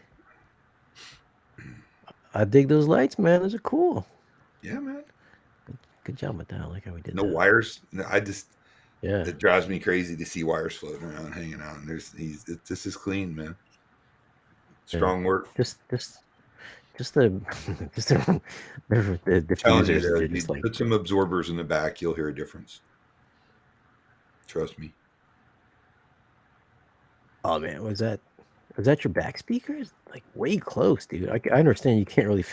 I dig those lights, man. Those are cool. Yeah, man. Good job with that. I like how we did no that. wires. Yeah. It drives me crazy to see wires floating around, hanging out. And this is clean, man. Strong work. Just the diffusers. You, They're just like, put some absorbers in the back, you'll hear a difference. Trust me. Oh man, was that your back speakers? Like way close, dude. I understand you can't really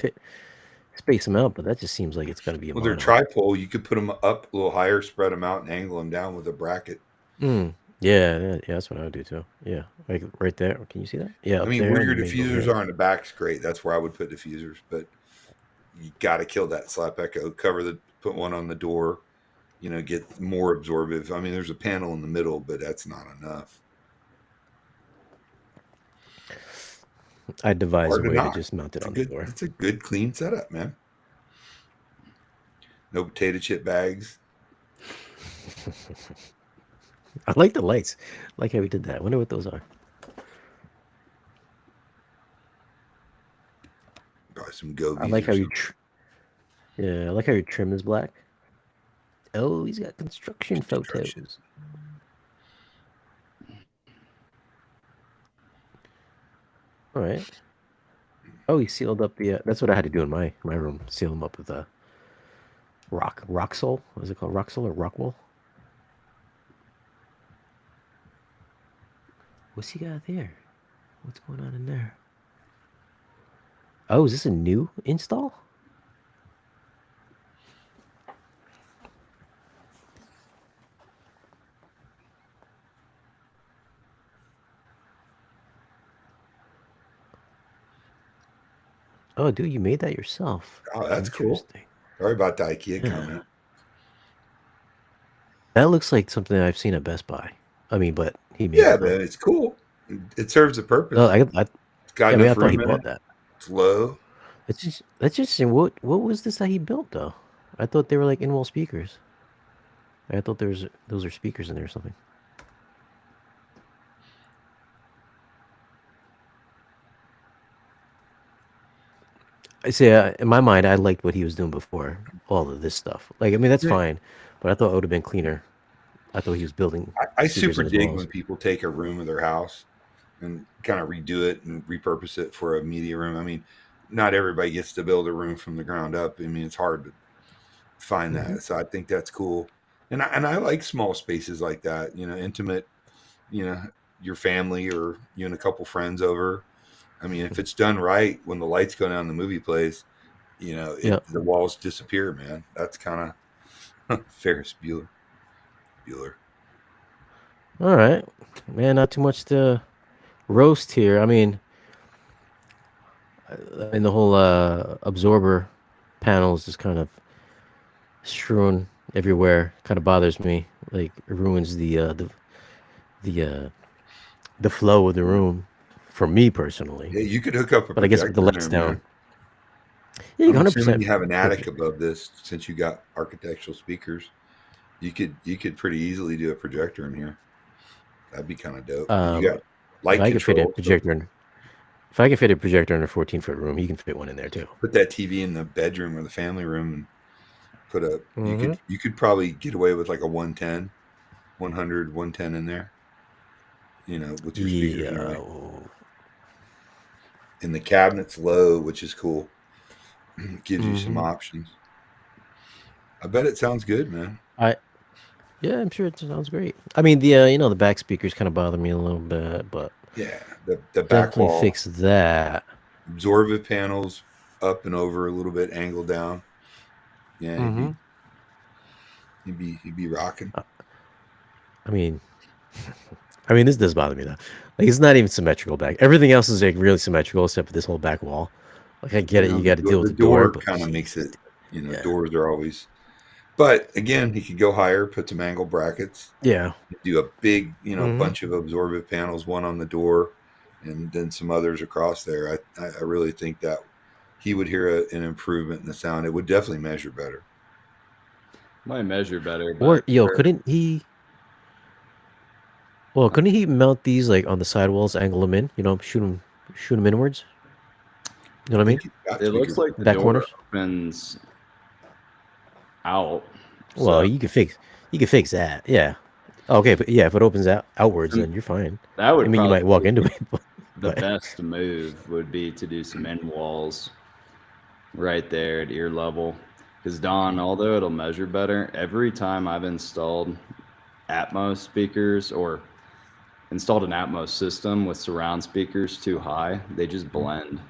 space them out, but that just seems like it's got to be a they're tripole. You could put them up a little higher, spread them out, and angle them down with a bracket. Yeah, that's what I would do too. Yeah, like right there. Can you see that? Yeah. I mean, where your diffusers are in the back's great. That's where I would put diffusers, but you got to kill that slap echo. Put one on the door. Get more absorbive. I mean, there's a panel in the middle, but that's not enough. I devised a way to just mount it on the door. It's a good, clean setup, man. No potato chip bags. I like the lights. I like how we did that. I wonder what those are. Probably some gobies. I like how you. I like how your trim is black. Oh, he's got construction photos. All right. Oh, he sealed up the. That's what I had to do in my room. Seal them up with a Roxol. What is it called? Roxol or Rockwool? What's he got there? What's going on in there? Oh, is this a new install? Oh, dude, you made that yourself. Oh, that's cool. Sorry about the IKEA comment. That looks like something I've seen at Best Buy. I mean, but he made it. Man, it's cool. It serves a purpose. No, I thought he bought that. It's low. That's just interesting. What was this that he built though? I thought they were like in-wall speakers. I thought those are speakers in there or something. I say in my mind, I liked what he was doing before all of this stuff. Like, I mean, that's fine, but I thought it would have been cleaner. I thought he was building. I super dig when people take a room of their house and kind of redo it and repurpose it for a media room. I mean, not everybody gets to build a room from the ground up. I mean, it's hard to find that. So I think that's cool. And I like small spaces like that, intimate, your family or you and a couple friends over. I mean, if it's done right, when the lights go down, the movie plays, the walls disappear, man. That's kind of Ferris Bueller. All right, man. Not too much to roast here. I mean, the whole absorber panels just kind of strewn everywhere. Kind of bothers me. Like it ruins the the flow of the room for me personally. Yeah, you could hook up a But I guess with the projector in lights there, down, man. yeah, you I'm can assuming 100% you have an put attic above this since you got architectural speakers. You could pretty easily do a projector in here. That'd be kind of dope. And you got if light I could fit a control, so projector in, if I could fit a projector in a 14-foot room, you can fit one in there too. put that TV in the bedroom or the family room and put a Mm-hmm. you could probably get away with like a 110, 100, 110 in there, with your speakers and Yeah. everything. And the cabinet's low, which is cool. Gives you some Mm-hmm. options. I bet it sounds good, man. I Yeah, I'm sure it sounds great. I mean, the the back speakers kind of bother me a little bit, but Yeah, the back definitely wall fix that. absorptive panels up and over a little bit, angled down. Yeah, Mm-hmm. he'd be rocking. I mean, this does bother me though. Like, it's not even symmetrical back. Everything else is like really symmetrical except for this whole back wall. Like, I get it. You got to deal with The the door, door but kind of makes it. yeah, Doors are always. But again, he could go higher, put some angle brackets, yeah. do a big, Mm-hmm. bunch of absorptive panels, one on the door, and then some others across there. I really think that he would hear an improvement in the sound. It would definitely measure better. Might measure better, Or but couldn't he? Well, couldn't he mount these like on the sidewalls, angle them in? Shoot them inwards. You know I what I think mean? he's got it looks speakers. like the Back door corners. opens out. Well, So you could fix that. Yeah. Okay, but yeah, if it opens out outwards, and then you're fine. that I would mean, you probably might walk into be it, the but best move would be to do some end walls right there at ear level. Because Don, although it'll measure better, every time I've installed Atmos speakers or installed an Atmos system with surround speakers too high, they just blend.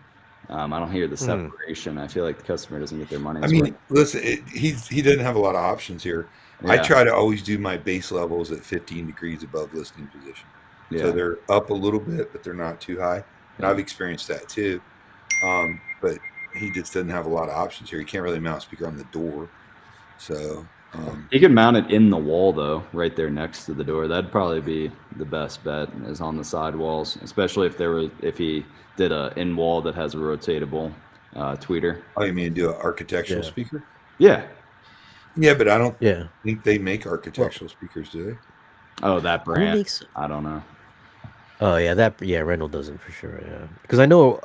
I don't hear the separation. I feel like the customer doesn't get their I money's worth. mean, listen, he doesn't have a lot of options here. I Yeah, try to always do my base levels at 15 degrees above listening position, so yeah, they're up a little bit, but they're not too high. And yeah. I've experienced that too. But he just doesn't have a lot of options here. He can't really mount a speaker on the door, so He could mount it in the wall though, right there next to the door. That'd probably be the best bet is on the side walls, especially if he did a in wall that has a rotatable tweeter. oh, you mean do an architectural yeah, speaker? Yeah. Yeah, but I don't yeah. think they make Well, architectural speakers, do they? Oh, that who brand. makes? I don't know. Oh yeah, Reynolds doesn't for sure. Yeah, because I know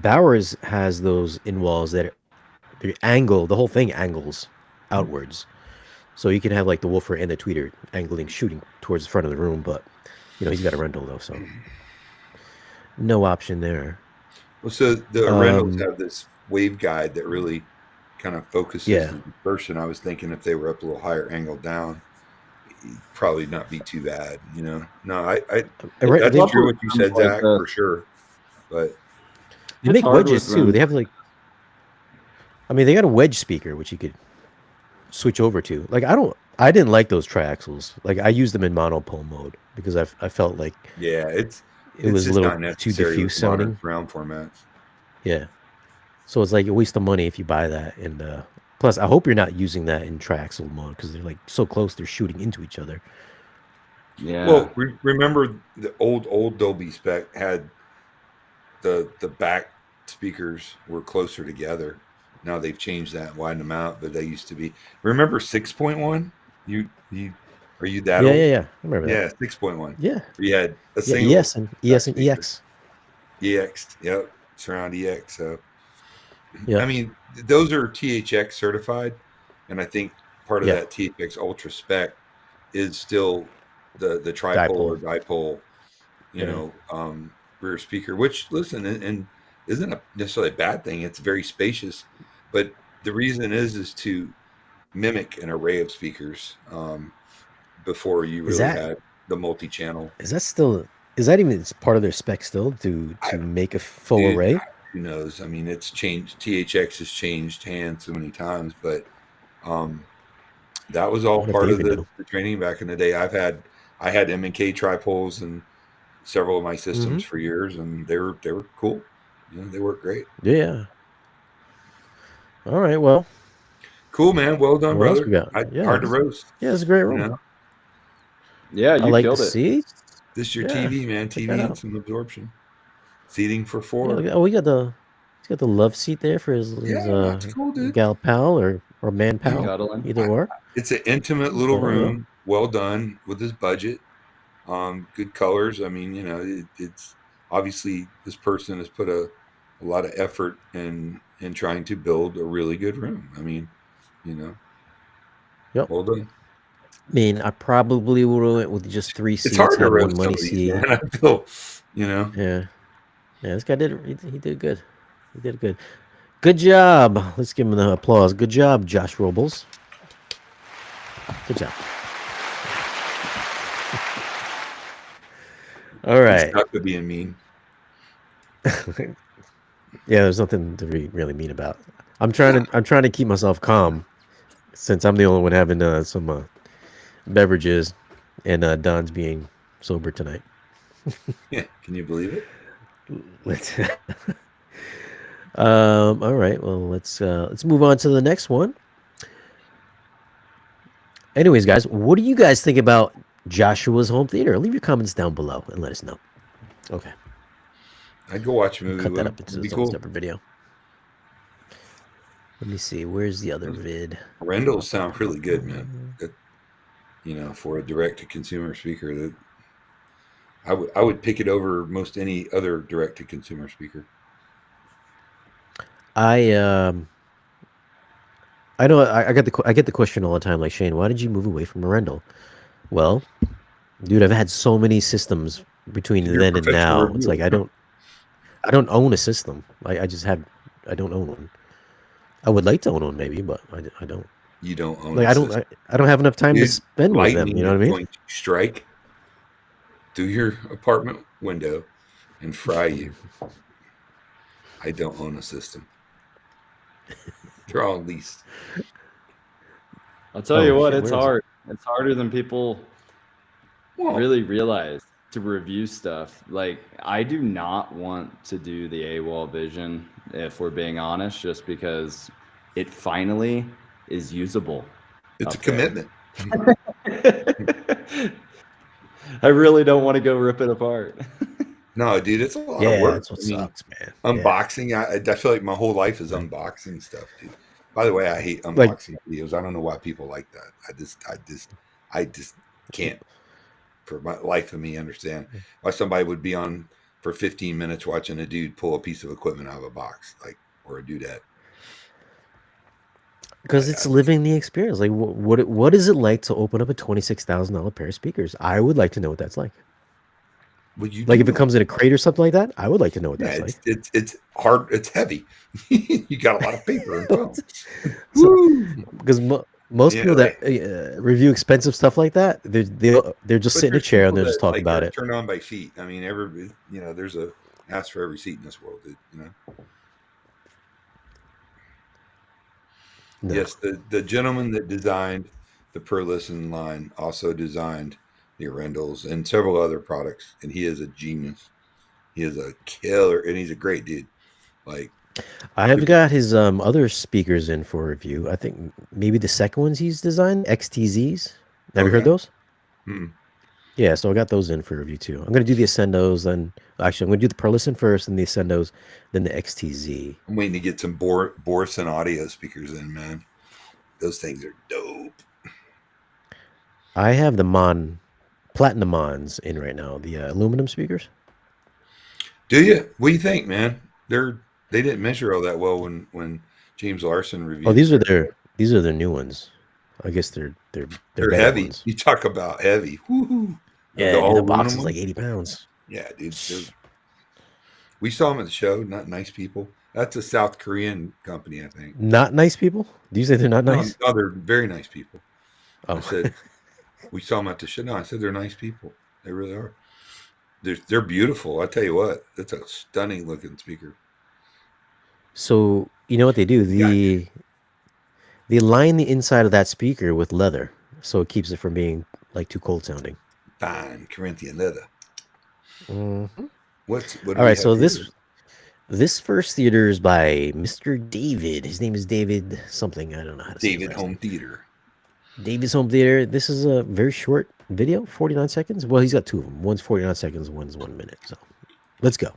Bowers has those in walls that they angle. The whole thing angles outwards, so you can have like the woofer and the tweeter angling, shooting towards the front of the room. But he's got a rental though, so no option there. Well, so the Reynolds Um, have this wave guide that really kind of focuses yeah, the dispersion. I was thinking if they were up a little higher angled down, it'd probably not be too bad. No, It's right. that's They tough true with what you rooms said, like Zach, this. for sure. But they It's make hard with wedges too. They rooms. have like, I mean, they got a wedge speaker which you could switch over to. Like, I didn't like those triaxles. Like, I used them in monopole mode because I felt like yeah, it it's was a just little not too necessary diffuse with modern sounding. surround formats. Yeah. So it's like a waste of money if you buy that. And plus, I hope you're not using that in triaxial mode because they're like so close, they're shooting into each other. Yeah. Well, remember the old Dolby spec had the back speakers were closer together. Now they've changed that, and widened them out, but they used to be. Remember 6.1? You are you that Yeah, yeah, old? yeah. I remember that. Yeah, 6.1. Yeah. We had a Yeah. single back ES and speaker. EX. EX, yep, surround EX. So Yeah. I mean, those are THX certified, and I think part of Yeah. that THX Ultra spec is still the tripole or Dipole. dipole, Yeah. rear speaker. Which listen, and isn't necessarily a bad thing. It's very spacious, but the reason is to mimic an array of speakers before you Is really that had the multi-channel. is that still is that even part of their spec still I, to make a full dude, array? who knows? I mean, it's changed. THX has changed hands so many times, but um, that was I all wonder if they part of even know. the training back in the day. I had M&K tripoles and several of my Mm-hmm. systems for years, and they were cool. They work great. Yeah. All right. Well, Cool, man. Well done, What else we brother. got? Yeah, Hard to this- roast. yeah, it's a great You room. know, Yeah, I you like the killed it. seats. this is your Yeah, TV, man. check TV that and out. some absorption. Seating for Yeah, 4. oh, we got the he's got the love seat there for his Yeah, it's cool, dude. gal pal or man pal, Cuddling. either or. It's an intimate little Yeah, yeah. room. Well done with his budget. Good colors. I mean, it's obviously this person has put a lot of effort in trying to build a really good room. I mean, Yep. well done. I mean, I probably would have went with just 3 seats. It's hard to Had one roast some money of these, seat. man. I feel, Yeah, this guy did. He did good. He did good. Good job. Let's give him the applause. Good job, Josh Robles. Good job. All right. Stop to being mean. Yeah, there's nothing to be really mean about. I'm trying to keep myself calm, since I'm the only one having some beverages, and Don's being sober tonight. Yeah, can you believe it? Let's. All right. Well, let's move on to the next one. Anyways, guys, what do you guys think about Joshua's home theater? Leave your comments down below and let us know. Okay. I'd go watch a movie. Cut with that him. up into It'd be its own cool. separate video. Let me see. Where's the other vid? Rendell's sound really good, man. For a direct-to-consumer speaker, that I would pick it over most any other direct-to-consumer speaker. I know I get the question all the time, like, Shane, why did you move away from a Rendell? Well, dude, I've had so many systems between You're a then and professional now. It's reviewer. like I don't own a system. I don't own one. I would like to own one maybe, but I don't. You don't own Like a I don't system. I don't have enough time to Dude, spend with them. lightning You know what I is mean? going to strike through your apartment window and fry you. I don't own a system. They're all leased. I'll tell you Oh, what, shit, it's where is it? hard. It's harder than people Well, really realize to review stuff. Like, I do not want to do the AWOL vision, if we're being honest, just because it finally is usable. it's a up there. commitment. I really don't want to go rip it apart. No, dude, it's a lot of Yeah, work. that's what I mean, sucks, man. Yeah. unboxing. I feel like my whole life is unboxing stuff, dude. By the way, I hate unboxing videos. I don't know why people like that. I just can't, for my life of me, understand why somebody would be on for 15 minutes watching a dude pull a piece of equipment out of a box, or a dudette. Because it's living the experience. Like, what is it like to open up a $26,000 pair of speakers? I would like to know what that's like. Well, you Like, do if it know. comes in a crate or something like that, I would like to know what Yeah, that's like. it's hard. It's heavy. You got a lot of paper and foam. So- Woo! Because most Yeah, people that review expensive stuff like that, they're just But sitting in a there's chair and people they're just that, talking about are it. turned on by feet. I mean, there's a ask for every seat in this world. No. Yes, the gentleman that designed the Per Listen line also designed the Rendells and several other products, and he is a genius. He is a killer, and he's a great dude. Like, I have got his other speakers in for review. I think maybe the second ones he's designed, XTZs. Have you heard Okay. those? Mm. Yeah, so I got those in for review too. I'm going to do the Ascendos, then actually I'm going to do the Perlison first, and the Ascendos, then the XTZ. I'm waiting to get some Borson audio speakers in, man. Those things are dope. I have the Platinum Mons in right now, the aluminum speakers. Do you? What do you think, man? They didn't measure all that well when James Larson reviewed. Oh, these are their new ones. I guess they're better heavy. ones. You talk about heavy. Woo-hoo. Yeah, The dude, all the box is aluminum? like 80 pounds. Yeah, dude. We saw them at the show. Not nice people. That's a South Korean company, I think. Not nice people? Do you say they're not nice? No, they're very nice people. Oh. I said we saw them at the show. No, I said they're nice people. They really are. They're beautiful. I tell you what, that's a stunning looking speaker. So you know what they do? They line the inside of that speaker with leather, so it keeps it from being like too cold sounding. Fine Corinthian leather. Mm-hmm. What do All we right, so have this here? This first theater is by Mr. David. His name is David something. I don't know how to say his David last Home name. Theater. David's Home Theater. This is a very short video, 49 seconds. Well, he's got two of them. One's 49 seconds, one's 1 minute. So let's go.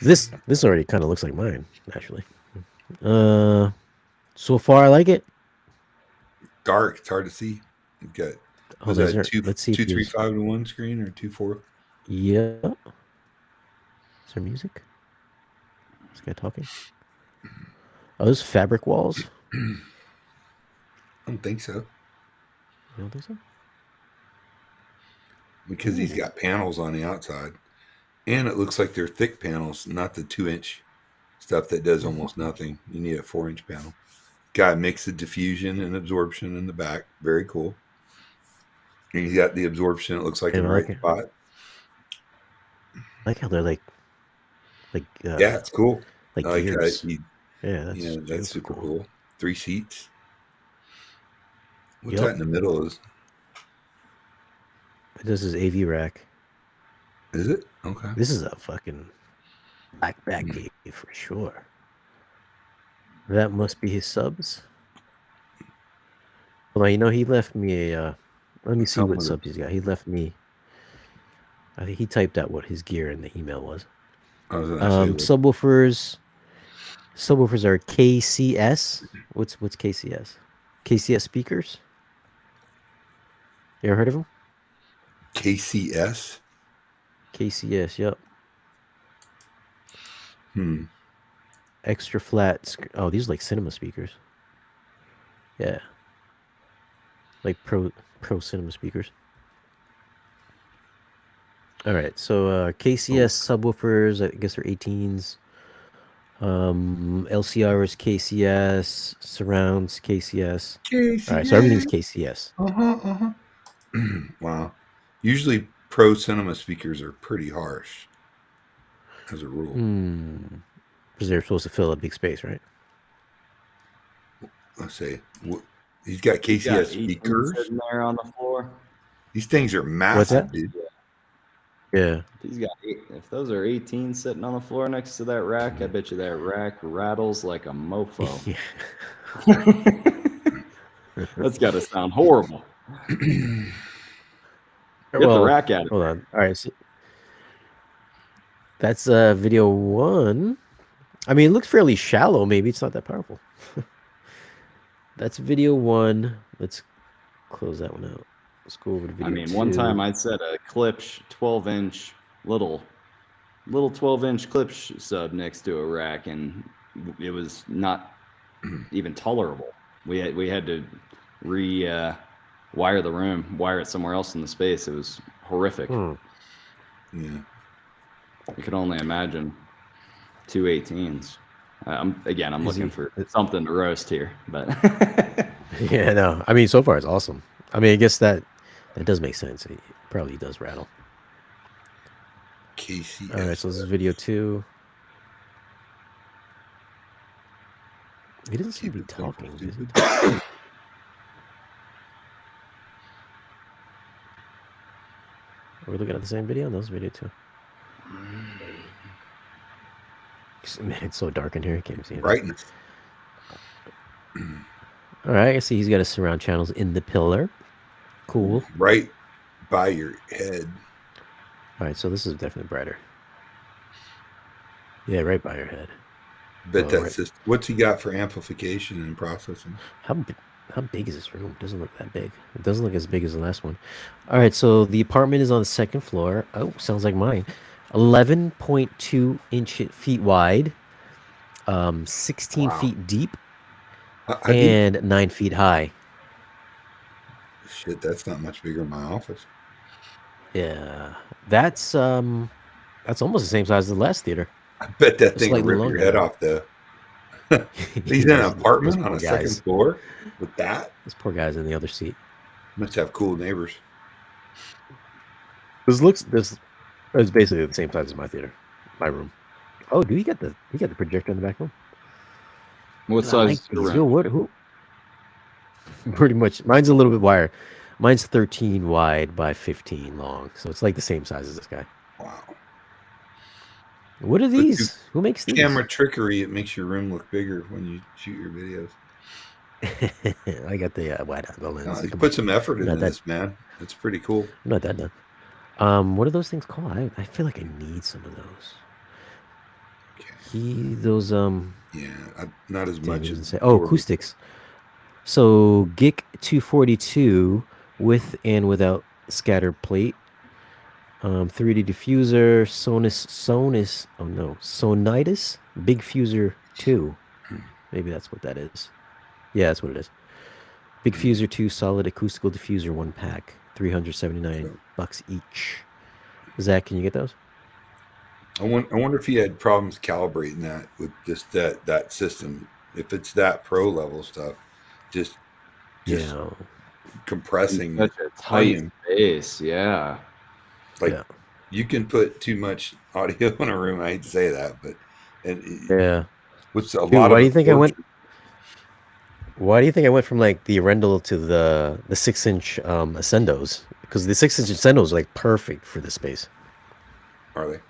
This already kind of looks like mine, actually. So far I like it. Dark. It's hard to see. You've got was is that there, let's see if two three there's- five to one screen or 2-4? Yeah. Is there music? This guy talking? Oh, those fabric walls? I don't think so. You don't think so? Because he's got panels on the outside. And it looks like they're thick panels, not the 2-inch stuff that does almost nothing. You need a 4-inch panel. Got a mix of diffusion and absorption in the back. Very cool. And he's got the absorption, it looks like in the right spot. I like how they're like yeah, it's cool. Like gears. That's super cool. 3 seats. What's Yep. that in the middle is? This is AV rack. Is it? Okay. This is a fucking black back cave for sure. That must be his subs. Well, you know, he left me a. Let me see what subs he's got. He left me. I think he typed out what his gear in the email was. Subwoofers. Subwoofers are KCS. What's KCS? KCS speakers. You ever heard of them? KCS. KCS. Yep. Extra flat. Oh, these are like cinema speakers. Yeah. Like pro cinema speakers. All right, so KCS subwoofers, I guess they're 18s. LCR is KCS, surrounds KCS. All right, so everything's KCS. Wow. Usually pro cinema speakers are pretty harsh as a rule. Because they're supposed to fill a big space, right? Let's see. He's got KCS speakers sitting there on the floor. These things are massive. What's that? Dude. Yeah. He's got if those are 18 sitting on the floor next to that rack, I bet you that rack rattles like a mofo. That's got to sound horrible. Get the rack at it. Hold on. All right. So that's video 1. I mean, it looks fairly shallow. Maybe it's not that powerful. That's video 1. Let's close that one out. Let's go over to video 2. One time I set a Klipsch 12-inch little 12-inch Klipsch sub next to a rack, and it was not even tolerable. We had to wire the room, wire it somewhere else in the space. It was horrific. Yeah. You could only imagine 2 18s. I'm looking for something to roast here, but yeah, no. I mean, so far it's awesome. I mean, I guess that does make sense. It probably does rattle. KCS. All right, so this is video 2. He doesn't seem to be talking. Are we looking at the same video? No, it's video 2. Man, it's so dark in here. I can't see it. Brightness. All right, I see he's got his surround channels in the pillar. Cool. Right by your head. All right, so this is definitely brighter. Yeah, right by your head. Bet that's just what's he got for amplification and processing? How big is this room? It doesn't look that big. It doesn't look as big as the last one. All right, so the apartment is on the 2nd floor. Oh, sounds like mine. 11.2 feet wide, 16 feet deep, and 9 feet high. Shit, that's not much bigger than my office. Yeah, that's almost the same size as the last theater. I bet that thing will rip your head off, though. He's in an apartment on a 2nd floor with that. This poor guy's in the other seat. Must have cool neighbors. This is basically the same size as my theater, my room. Oh, do you get the projector in the back room? What size is your room? Who? Pretty much. Mine's a little bit wider. Mine's 13 wide by 15 long, so it's like the same size as this guy. Wow. What are these? Who makes these? Camera trickery. It makes your room look bigger when you shoot your videos. I got the wide angle lens. You Come put on. some effort I'm into not that. this, man. It's pretty cool. I'm not that done. What are those things called? I feel like I need some of those. Okay. Those Yeah, not as damn, much it doesn't as say. Oh, acoustics. So GIC 242 with and without scatter plate. 3D diffuser, Sonus. Oh no, Sonitis Big Fuser 2. Maybe that's what that is. Yeah, that's what it is. Big Fuser 2 solid acoustical diffuser 1 pack, $379 each. Zach, can you get those? I wonder if he had problems calibrating that with just that system. If it's that pro level stuff, just Yeah. compressing Such a tight volume. space, yeah. Like you can put too much audio in a room. I hate to say that, but Yeah. what's a Dude, lot why of do you think I went? absorption. Why do you think I went from like the Rendell to the 6-inch Ascendos? Because the 6-inch Ascendos are like perfect for this space. Are they?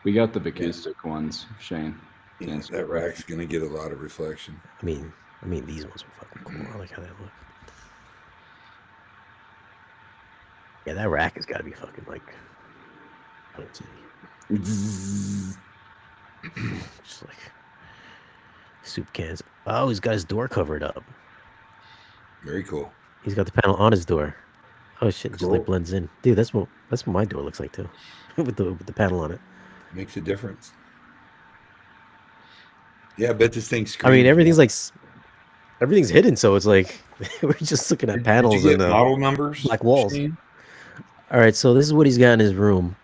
We got the acoustic ones, Shane. Yeah, that rack's gonna get a lot of reflection. I mean, these ones are fucking cool. I like how they look. Yeah, that rack has got to be fucking like. I don't see. Just like soup cans. Oh, he's got his door covered up. Very cool. He's got the panel on his door. Oh shit! It just like Cool. blends in, dude. That's what my door looks like too, with the panel on it. Makes a difference. Yeah, I bet this thing's I screams. mean, everything's hidden, so it's like we're just looking at panels Did you and get model numbers, black walls. Shane? All right, so this is what he's got in his room.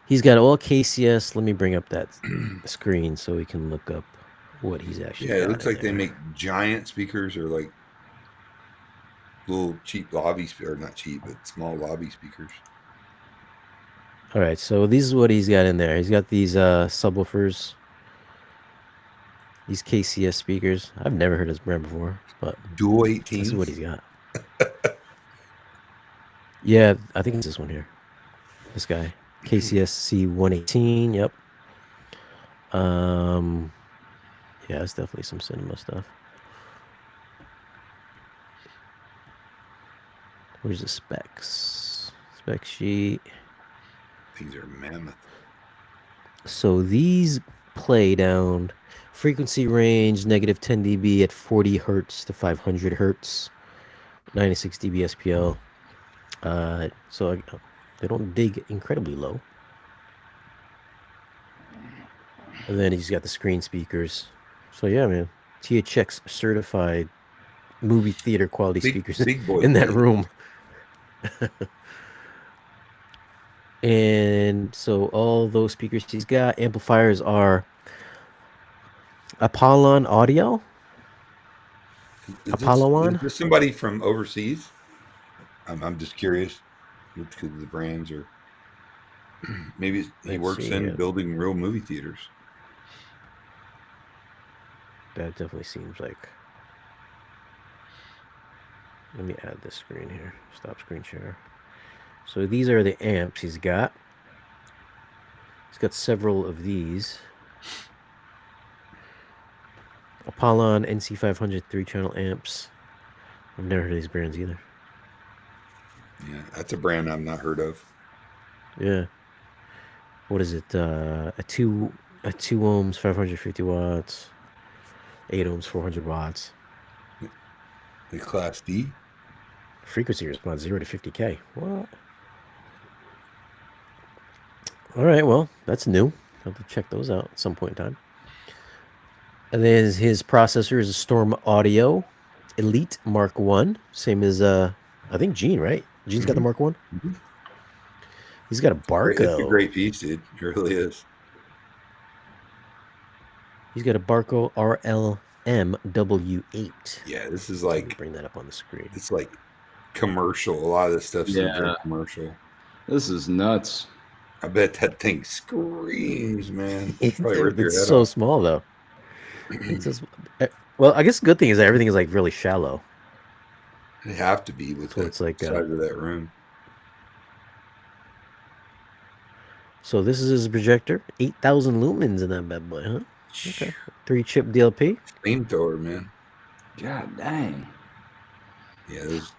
He's got all KCS. Let me bring up that screen so we can look up what he's actually. Yeah, got it looks in like they there. make giant speakers or like little cheap lobby or not cheap, but small lobby speakers. All right, so this is what he's got in there. He's got these subwoofers, these KCS speakers. I've never heard of this brand before, but Dual 18. this is what he's got. Yeah, I think it's this one here. This guy, KCS C118. Yep. Yeah, it's definitely some cinema stuff. Where's the specs? Spec sheet. Things are mammoth. So these play down frequency range negative 10 dB at 40 hertz to 500 hertz, 96 dB SPL. So they don't dig incredibly low. And then he's got the screen speakers. So yeah, man, THX certified movie theater quality speakers big boy in that room. And so all those speakers he's got, amplifiers are Apollon Audio. Is this somebody from overseas? I'm just curious because of the brands, or maybe he works in building real movie theaters. That definitely seems like. Let me add this screen here. Stop screen share. So these are the amps he's got. He's got several of these. Apollon NC500 3-channel amps. I've never heard of these brands either. Yeah, that's a brand I've not heard of. Yeah. What is it? A 2 ohms, 550 watts. 8 ohms, 400 watts. The Class D? Frequency response 0 to 50K. What? All right, well, that's new. I'll have to check those out at some point in time. And then his processor is a Storm Audio Elite Mark 1. Same as, I think, Gene, right? Gene's got the Mark 1? Mm-hmm. He's got a Barco. It's a great piece, dude. It really is. He's got a Barco RLM-W8. Yeah, this is like... bring that up on the screen. It's like commercial. A lot of this stuff's very commercial. This is nuts. I bet that thing screams, man. It's so small, though. It's just, well, I guess the good thing is that everything is like really shallow. They have to be with the size of that room. So this is his projector. 8,000 lumens in that bad boy, huh? Okay. 3-chip DLP. Flamethrower, man. God dang. Yeah, those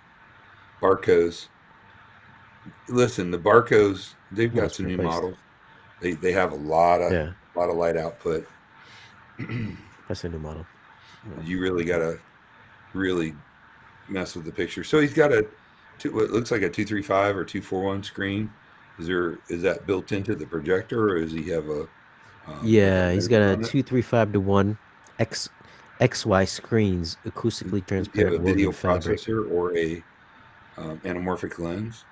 Barcos. Listen, the Barcos, they've got it's some new replaced. models. They have a lot of Yeah, light output. that's a new model. You really gotta really mess with the picture. So he's got what looks like a 235 or 241 screen. Is that built into the projector, or does he have a Yeah, different he's got motor a on it? 235-to-1 XY screens, acoustically Does he have a transparent video woven fabric. processor or a anamorphic lens?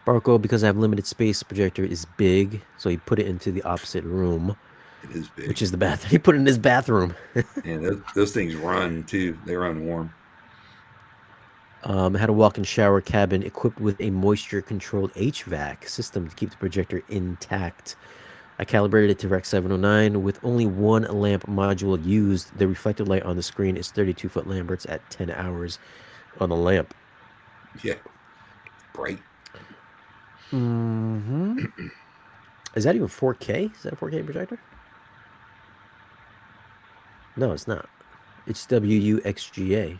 Barco, because I have limited space, projector is big, so he put it into the opposite room, It is big. which is the bathroom. He put it in his bathroom. And those things run too. They run warm. Had a walk-in shower cabin equipped with a moisture-controlled HVAC system to keep the projector intact. I calibrated it to Rec 709 with only one lamp module used. The reflected light on the screen is 32-foot Lamberts at 10 hours on the lamp. Yeah, bright. Is that even 4K? Is that a 4K projector? No, it's not. It's WUXGA.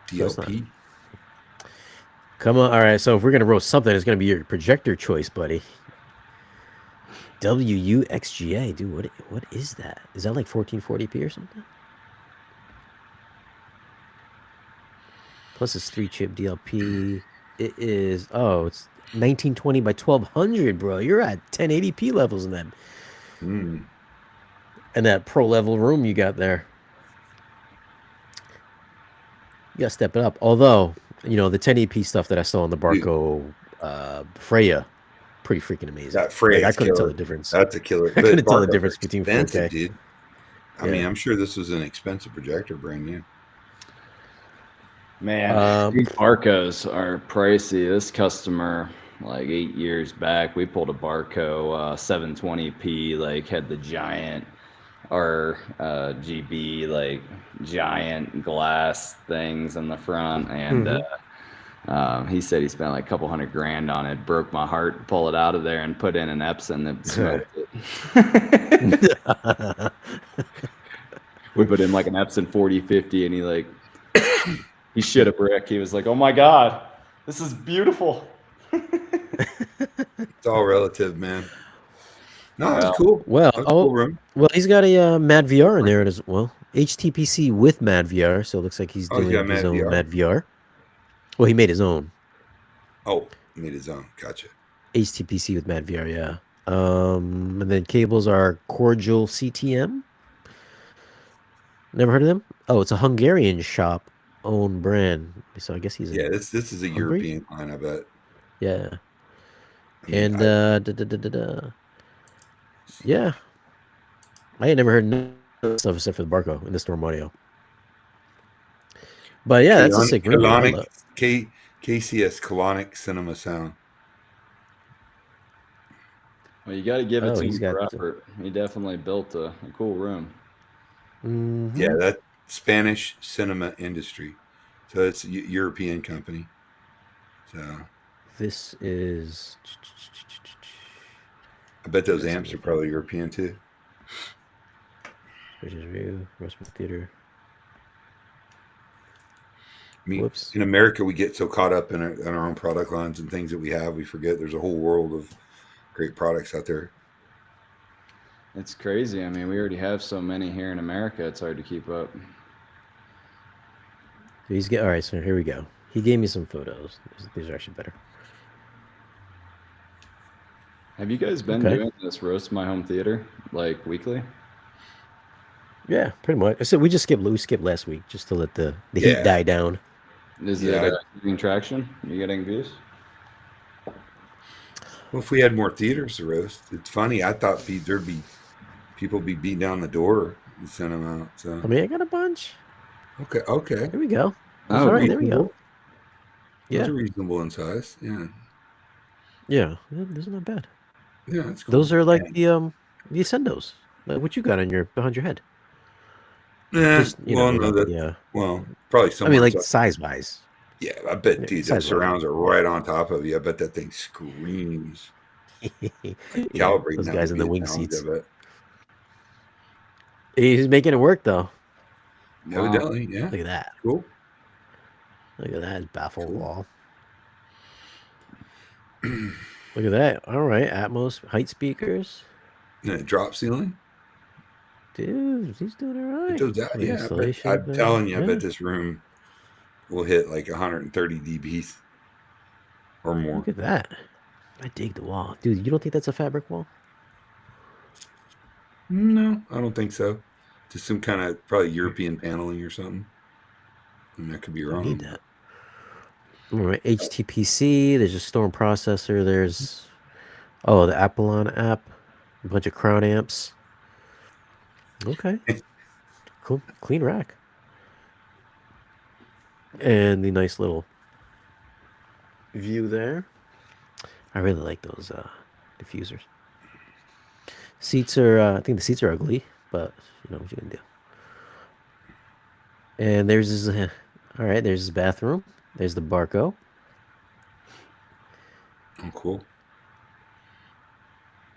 DLP. Come on. All right. So if we're going to roast something, it's going to be your projector choice, buddy. WUXGA. Dude, what is that? Is that like 1440p or something? Plus it's 3-chip DLP. It is, it's 1920 by 1200, bro. You're at 1080p levels in that. And that pro level room you got there. You got to step it up. Although, the 1080p stuff that I saw on the Barco Freya, pretty freaking amazing. That Freya, I couldn't tell the difference. That's a killer. I couldn't tell the difference between 4K. Dude. I mean, I'm sure this was an expensive projector, brand new. Man, these Barcos are pricey. This customer, like 8 years back, we pulled a Barco 720p, like had the giant RGB, like giant glass things in the front, and he said he spent like a couple $100,000 on it. Broke my heart to pull it out of there and put in an Epson that smoked it. We put in like an Epson 4050, and he shit a brick. He was like, "Oh my god, this is beautiful." It's all relative, man. No, that's cool. Well, that's a cool room. Well, he's got a Mad VR in there as well. HTPC with Mad VR, so it looks like he's doing his own Mad VR. Well, he made his own. Oh, he made his own. Gotcha. HTPC with Mad VR, yeah. And then cables are Cordial CTM. Never heard of them? Oh, it's a Hungarian shop own brand. So I guess he's this is a European line, I bet. Yeah. And yeah, I ain't never heard none of that stuff except for the Barco in the Storm Audio. But yeah, that's a sick room. KCS Colonic Cinema Sound. Well, you got to give it to him for effort. He definitely built a cool room. Yeah, that Spanish cinema industry. So it's a European company. So this is. I bet those amps are probably European too. Review, Roastman Theater. I mean, in America, we get so caught up in our own product lines and things that we have, we forget there's a whole world of great products out there. It's crazy. I mean, we already have so many here in America. It's hard to keep up. All right, so here we go. He gave me some photos. These are actually better. Have you guys been doing this Roast My Home Theater like weekly? Yeah, pretty much. So we skipped last week just to let the heat die down. Is it getting traction? You getting views? Well, if we had more theaters to roast, it's funny. I thought there'd be people be beating down the door and send them out. So I mean, I got a bunch. Okay. Here we go. All right, there we go. Yeah, those are reasonable in size. Yeah. Yeah, those are not bad. Yeah, that's cool. Those are like the Ascendos, like what you got behind your head. Yeah. Probably. I mean, like size wise. Yeah, I bet, dude, those Size level. surrounds are right on top of you. I bet that thing screams. Like Yeah, calibrating those that guys would in be the a wing challenge, I seats. bet. He's making it work though. Wow. Evidently, yeah. Look at that. Cool. Look at that baffle Cool. wall. Look at that. All right, Atmos height speakers. Yeah, drop ceiling. Dude, he's doing all right. It does that. For the Yeah, I bet, installation, I'm telling you, I yeah. bet this room will hit like 130 dBs or more. Look at that. I dig the wall. Dude, you don't think that's a fabric wall? No, I don't think so. Just some kind of probably European paneling or something. And that could be I wrong. need that. All right, HTPC. There's a Storm processor. There's the Apollon app. A bunch of Crown amps. Okay. Cool. Clean rack. And the nice little view there. I really like those diffusers. Seats are, I think the seats are ugly, but you know what you can do. And there's his, all right, there's his bathroom. There's the Barco. Oh, cool.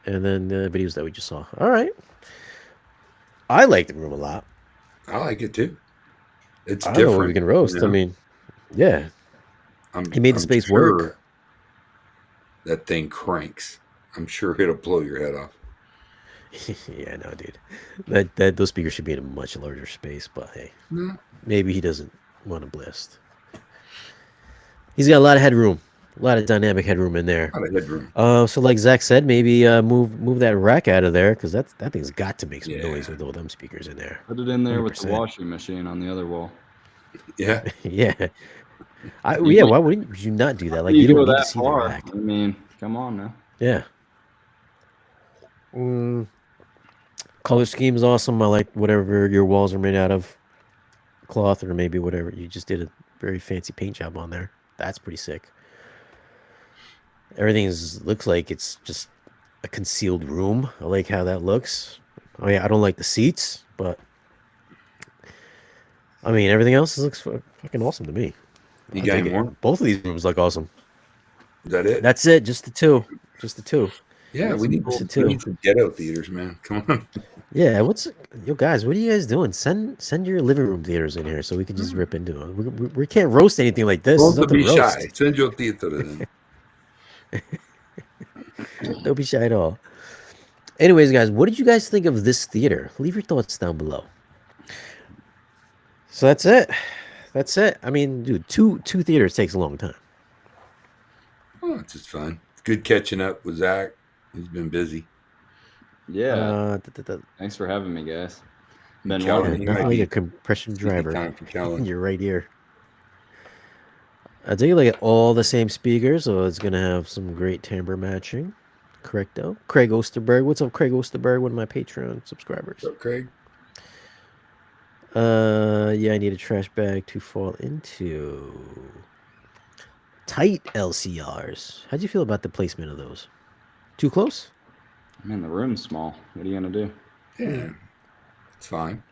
And then the videos that we just saw. All right. I like the room a lot. I like it too. It's I don't different. know what we can roast. you know? I mean, yeah. He made the space sure work. That thing cranks. I'm sure it'll blow your head off. Yeah, no, dude. Those speakers should be in a much larger space, but hey, maybe he doesn't want to blast. He's got a lot of headroom, a lot of dynamic headroom in there. A lot of headroom. So like Zach said, maybe move that rack out of there because that thing's got to make some noise with all them speakers in there. Put it in there with the 100%. washing machine on the other wall. Yeah. Yeah. Yeah. Why would you not do that? Like you go don't need to that see the far. rack. I mean, come on now. Yeah. Color scheme is awesome. I like whatever your walls are made out of, cloth or maybe whatever. You just did a very fancy paint job on there. That's pretty sick. Everything looks like it's just a concealed room. I like how that looks. Oh yeah, I don't like the seats, but I mean everything else looks fucking awesome to me. You I got dig any it. more? Both of these rooms look awesome. Is that it? That's it. Just the two. Just the two. Yeah, we need Just the we two. need some ghetto theaters, man. Come on. Yeah, yo guys, what are you guys doing? Send your living room theaters in here so we can just rip into it. We can't roast anything like this. Don't There's nothing be to roast. shy. Send your theater in. Don't be shy at all. Anyways, guys, what did you guys think of this theater? Leave your thoughts down below. So that's it. That's it. I mean, dude, two theaters takes a long time. Oh, it's just fun. It's good catching up with Zach. He's been busy. Yeah. Thanks for having me, guys. Been Calvin, wondering. he might Nothing like be a compression driver time for in Kellen. your right ear. I think like all the same speakers, so it's gonna have some great timbre matching. Correcto. Craig Osterberg. What's up, Craig Osterberg? One of my Patreon subscribers. What's up, Craig? Yeah, I need a trash bag to fall into. Tight LCRs. How'd you feel about the placement of those? Too close? I mean, the room's small. What are you gonna do? Yeah, it's fine.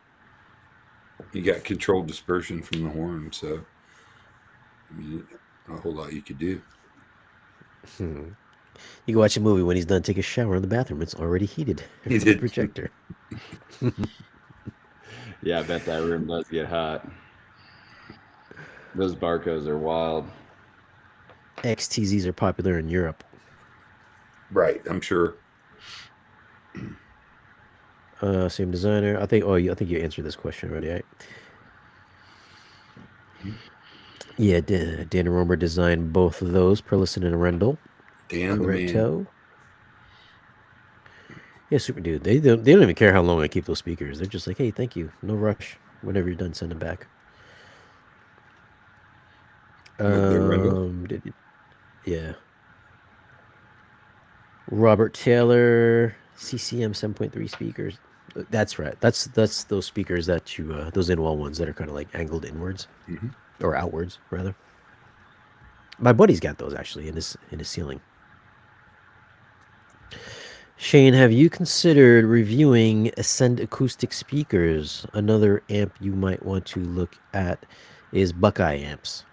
You got controlled dispersion from the horn, so I mean, not a whole lot you could do. You can watch a movie when he's done. Take a shower in the bathroom. It's already heated. He From the did. projector. Yeah, I bet that room does get hot. Those Barcos are wild. XTZs are popular in Europe. Right, I'm sure. Same designer. I think. Oh, I think you answered this question already. Right? Yeah, Dan Romer designed both of those, Perlison and Rendell. Dan the man. Correcto. Yeah, super dude. They don't even care how long I keep those speakers. They're just like, hey, thank you. No rush. Whenever you're done, send them back. They're Rendell? Yeah. Robert Taylor, CCM 7.3 speakers. That's right. That's those speakers that you those in-wall ones that are kind of like angled inwards or outwards rather. My buddy's got those actually in his ceiling. Shane, have you considered reviewing Ascend acoustic speakers? Another amp you might want to look at is Buckeye amps.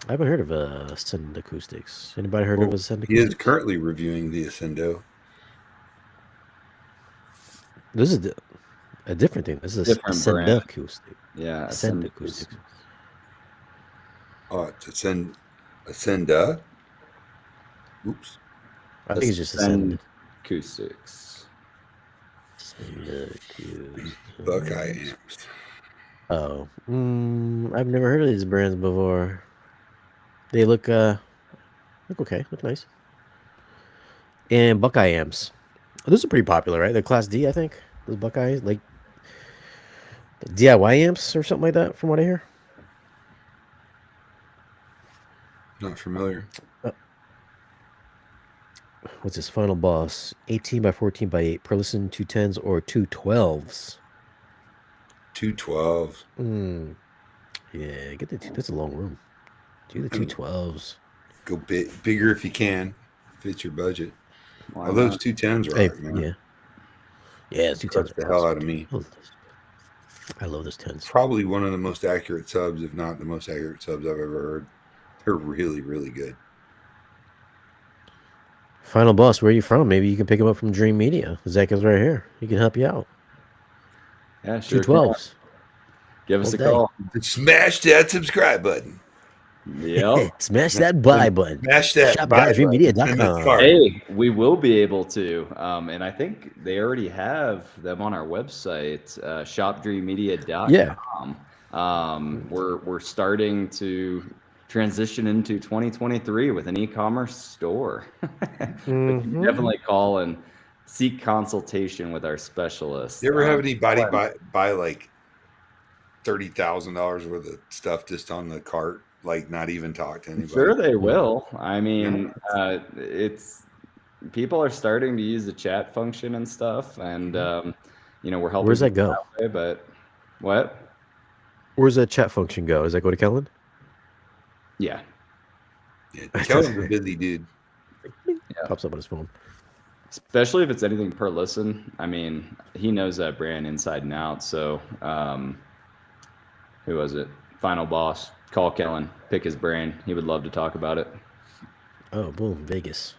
I haven't heard of Ascend Acoustics. Anybody heard of Ascend He is Acoustics? currently reviewing the Ascendo. This is a different thing. This is Different Ascend brand. Acoustic. Yeah, Ascend Acoustics. Oh, it's Ascenda. Oops. I think it's just Ascend. Acoustics. Ascend Acoustics. Buckeye amps. Oh, I've never heard of these brands before. They look okay, look nice. And Buckeye amps. Those are pretty popular, right? They're Class D, I think. Those Buckeyes, like DIY amps or something like that, from what I hear. Not familiar. What's this Final Boss? 18 by 14 by 8. Per listen, 210s or 212s. 212. Yeah, get the that's a long room. Do the 212s. Go bigger if you can. Fits your budget. Why All those not? 210s Hey, rock, man. yeah, it's 210s. Crush the hell out of me. I love those 10s. Probably one of the most accurate subs, if not the most accurate subs I've ever heard. They're really, really good. Final Boss, where are you from? Maybe you can pick him up from Dream Media. Zach is right here. He can help you out. Yeah, sure. 212s. Give us All a day. call. Smash that subscribe button. Yep. Smash that buy button. Smash that Shop.dreammedia.com. Hey, we will be able to. And I think they already have them on our website, shopdreammedia.com. We're starting to transition into 2023 with an e-commerce store. You can definitely call and seek consultation with our specialists. You ever have anybody buy like $30,000 worth of stuff just on the cart, like not even talk to anybody? Sure, they will. I mean, it's people are starting to use the chat function and stuff, and we're helping. Where's that go? That way, but what? Where's that chat function go? Does that go to Kellen? Yeah. Kellen's a busy dude. Pops up on his phone. Especially if it's anything per listen. I mean, he knows that brand inside and out. So, who was it? Final Boss. Call Kellen. Pick his brain. He would love to talk about it. Oh, boom, Vegas.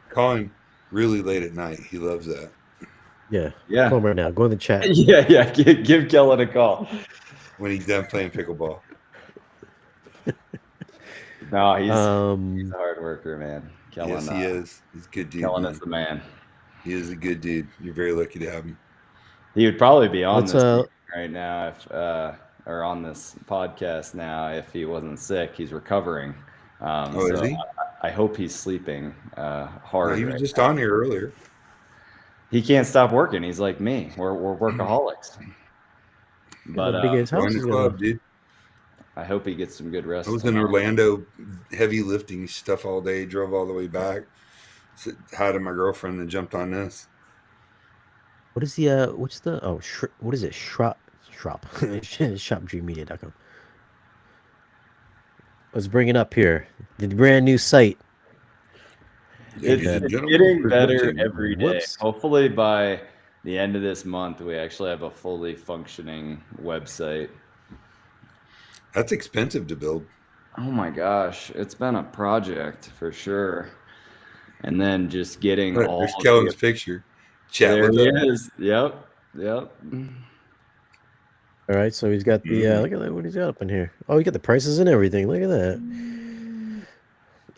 Call him really late at night. He loves that. Yeah. Yeah. Call him right now. Go in the chat. Yeah. Give Kellen a call. When he's done playing pickleball. No, he's a hard worker, man. Kellen, yes, he is. He's a good dude. Kellen man. is the man. He is a good dude. You're very lucky to have him. He would probably be on this right now if or on this podcast now if he wasn't sick. He's recovering. Is he? I hope he's sleeping hard. No, he was just on here earlier. He can't stop working. He's like me. We're workaholics. But join the club, dude. I hope he gets some good rest. I was in Orlando, heavy lifting stuff all day. Drove all the way back. Said hi to my girlfriend and jumped on this. What is the what is it? Shopdreammedia.com. Let's bring it up here. The brand new site. It's getting better every day. Hopefully by the end of this month, we actually have a fully functioning website. That's expensive to build. Oh my gosh, it's been a project for sure. And then just getting there's Kellen's picture. Chat there with he him. is. Yep. All right, so he's got the look at that. What he's got up in here? Oh, he got the prices and everything. Look at that.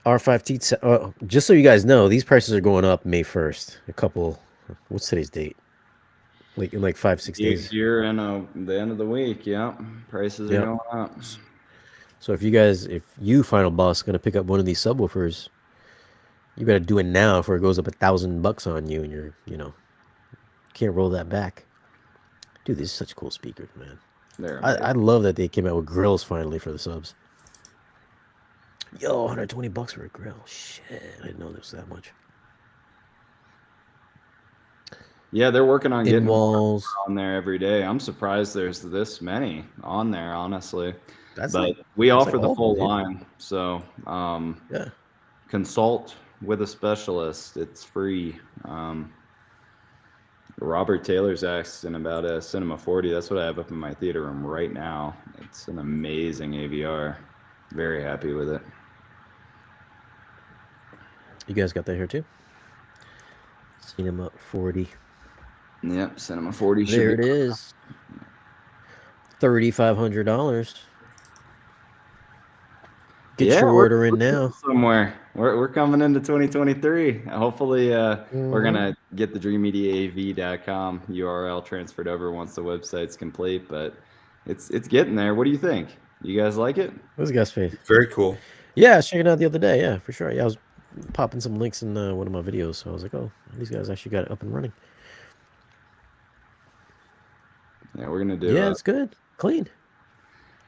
R5T. Just so you guys know, these prices are going up May 1st. What's today's date? Like in 5-6 days. Here in the end of the week, prices are going up. So if you Final Boss gonna pick up one of these subwoofers, you better do it now before it goes up $1,000 on you, and you're can't roll that back. Dude, these are such cool speakers, man. I love that they came out with grills finally for the subs. Yo, $120 for a grill. Shit, I didn't know there was that much. Yeah, they're working on getting walls on there every day. I'm surprised there's this many on there, honestly. But we offer the full line, so yeah. Consult with a specialist. It's free. Robert Taylor's asking about a Cinema 40. That's what I have up in my theater room right now. It's an amazing AVR. Very happy with it. You guys got that here too? Cinema 40. Yep, Cinema 40. There it is. $3,500. Get your order in now. Somewhere. We're coming into 2023. Hopefully, we're gonna get the DreamMediaAV.com URL transferred over once the website's complete. But it's getting there. What do you think? You guys like it? What's the guy's face? Very cool. Yeah, I was checking it out the other day. Yeah, for sure. Yeah, I was popping some links in one of my videos, so I was like, oh, these guys actually got it up and running. Yeah, we're gonna do. Yeah, it's good, clean.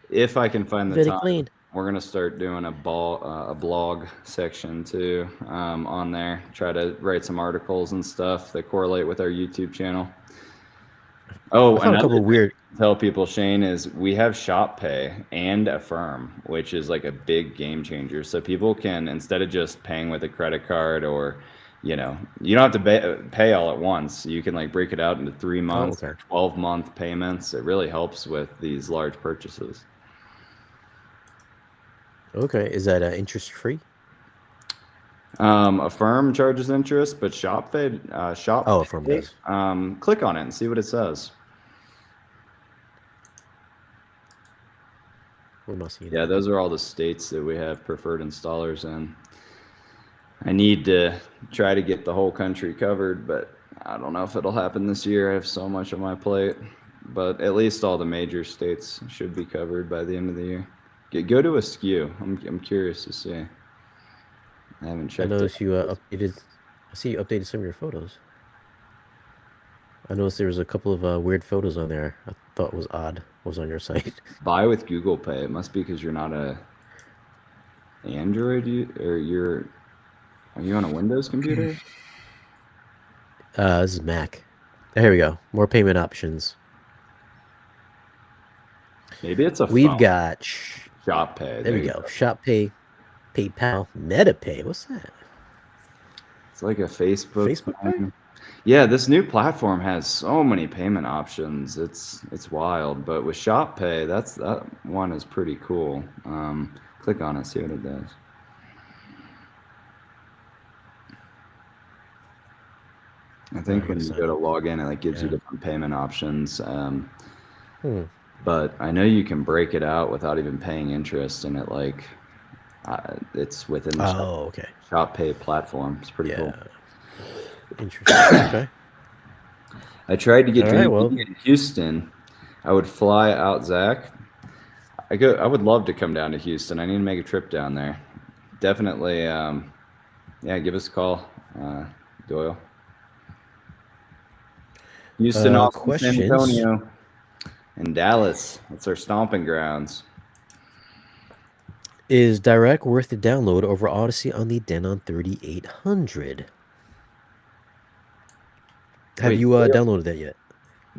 If I can find the Very time, clean. we're gonna start doing a blog section too on there. Try to write some articles and stuff that correlate with our YouTube channel. Oh, I found a couple weird. Tell people, Shane, is we have Shop Pay and Affirm, which is like a big game changer. So people can, instead of just paying with a credit card, or you don't have to pay all at once. You can like break it out into 3 months or 12-month payments. It really helps with these large purchases. Okay, is that interest free? Affirm charges interest, but Shop Pay, Affirm does. Click on it and see what it says. Yeah, those are all the states that we have preferred installers in. I need to try to get the whole country covered, but I don't know if it'll happen this year. I have so much on my plate, but at least all the major states should be covered by the end of the year. Go to a SKU. I'm curious to see. I haven't checked. I noticed you updated. I see you updated some of your photos. I noticed there was a couple of weird photos on there. I thought was odd. Was on your site. Buy with Google Pay. It must be because you're not a Android, are you on a Windows computer? This is Mac. Here we go. More payment options. Maybe it's We've phone. got Shop Pay. There we go. Shop Pay, PayPal, MetaPay. What's that? It's like a Facebook. Facebook Pay? Yeah, this new platform has so many payment options. It's wild. But with Shop Pay, that one is pretty cool. Click on it, see what it does. I think when you go to log in, it like gives you different payment options. But I know you can break it out without even paying interest, and it like it's within the Shop Pay platform. It's pretty cool. Interesting. Okay. I tried to get in Houston. I would fly out, Zach. I would love to come down to Houston. I need to make a trip down there. Definitely. Give us a call, Doyle. Houston, Austin, San Antonio, and Dallas. That's our stomping grounds. Is Direct worth the download over Odyssey on the Denon 3800? Have you downloaded that yet?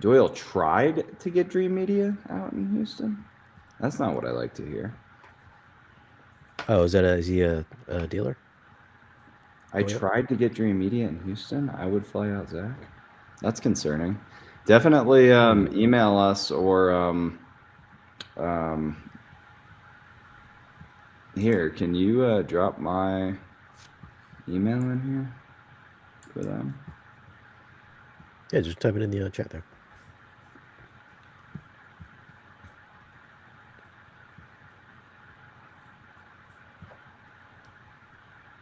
Doyle tried to get Dream Media out in Houston? That's not what I like to hear. Oh, is he a dealer? I tried to get Dream Media in Houston. I would fly out, Zach. That's concerning. Definitely email us or here. Can you drop my email in here for them? Yeah, just type it in the chat there.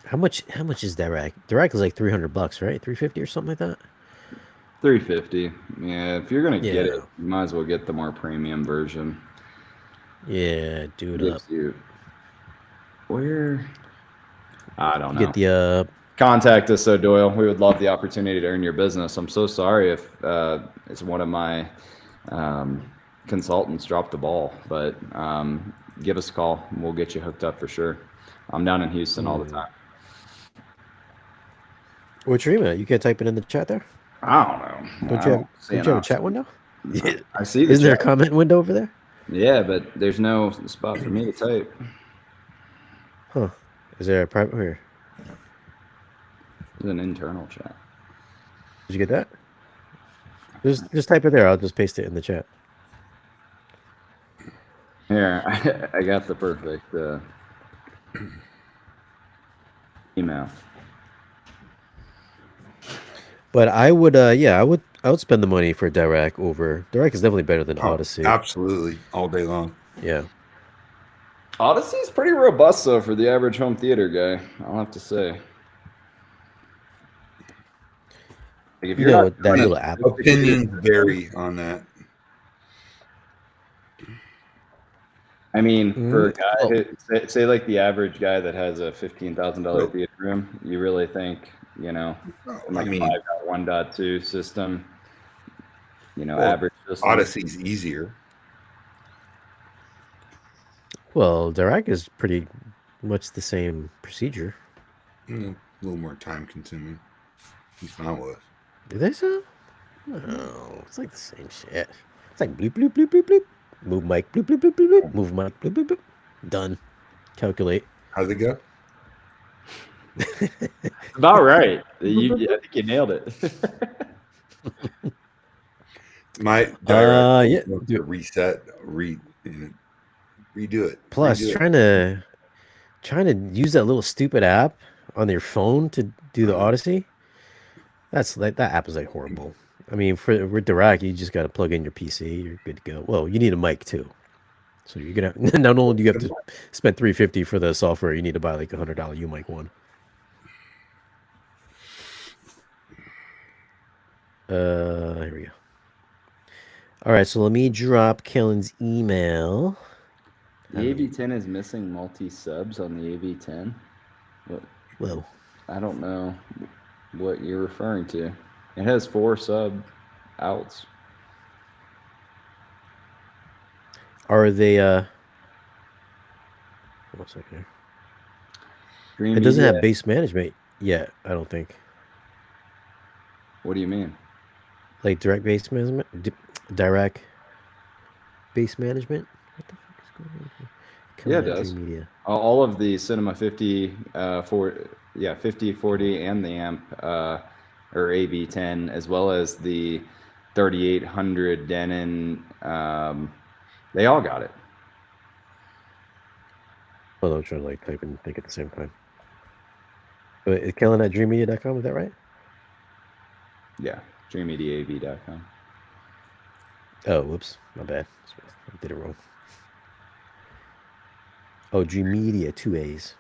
How much is Direct? Direct is like $300, right? $350 or something like that. $350. Yeah, if you're gonna get it, you might as well get the more premium version. Yeah, do it up. Where? I don't know. Get the contact us, so Doyle. We would love the opportunity to earn your business. I'm so sorry if it's one of my consultants dropped the ball, but give us a call. And we'll get you hooked up for sure. I'm down in Houston all the time. What's your email? You can't type it in the chat there? I don't know. Don't you have a chat window? I see. Isn't there a comment window over there? Yeah, but there's no spot for me to type. Huh. Is there a private here? There's an internal chat. Did you get that? Just type it there. I'll just paste it in the chat. Here, I got the perfect Email. But I would, I would spend the money for Dirac over. Dirac is definitely better than Odyssey. Absolutely, all day long. Yeah. Odyssey is pretty robust though for the average home theater guy. I'll have to say. Like, if You you're know not that doing little it- app. Opinions vary on that. I mean, for a guy, Oh. say like the average guy that has a $15,000 Well- theater room, you really think, you know, in like I a mean, 5.1.2 system, you know, Well, average system. Odyssey's easier. Well, Dirac is pretty much the same procedure. A little more time consuming. At least mine was. Do they so? No, it's like the same shit. It's like bloop bloop bloop bloop bloop. Move mic bloop bloop bloop bloop bloop. Move mic bloop bloop bloop. Done. Calculate. How'd it go? About right. I think you nailed it. My direct yeah, to dude. reset, redo it. Plus, Redo it. trying to use that little stupid app on your phone to do the Odyssey. That's like that app is like horrible. I mean, for Dirac, you just got to plug in your PC. You're good to go. Well, you need a mic too. So you're gonna not only do you have to spend $350 for the software, you need to buy like $100 UMic one. Here we go. All right, so let me drop Kellen's email. The AV10 is missing multi-subs on the AV10. Whoa. I don't know what you're referring to. It has 4 sub outs. Are they one second. Dream It doesn't Media- have base management yet, I don't think. What do you mean? Like direct base management? Direct base management? What the fuck is going on here? Yeah, it Coming at does. Dream Media. All of the Cinema 50, 50, 40, and the amp or AV10, as well as the 3800 Denon, they all got it. Hold on, I'm trying to like type and think at the same time. But is Kellen at dreammedia.com, is that right? Yeah, dreammediaav.com. Oh, whoops, my bad. I did it wrong. Oh, Dream Media, 2 A's.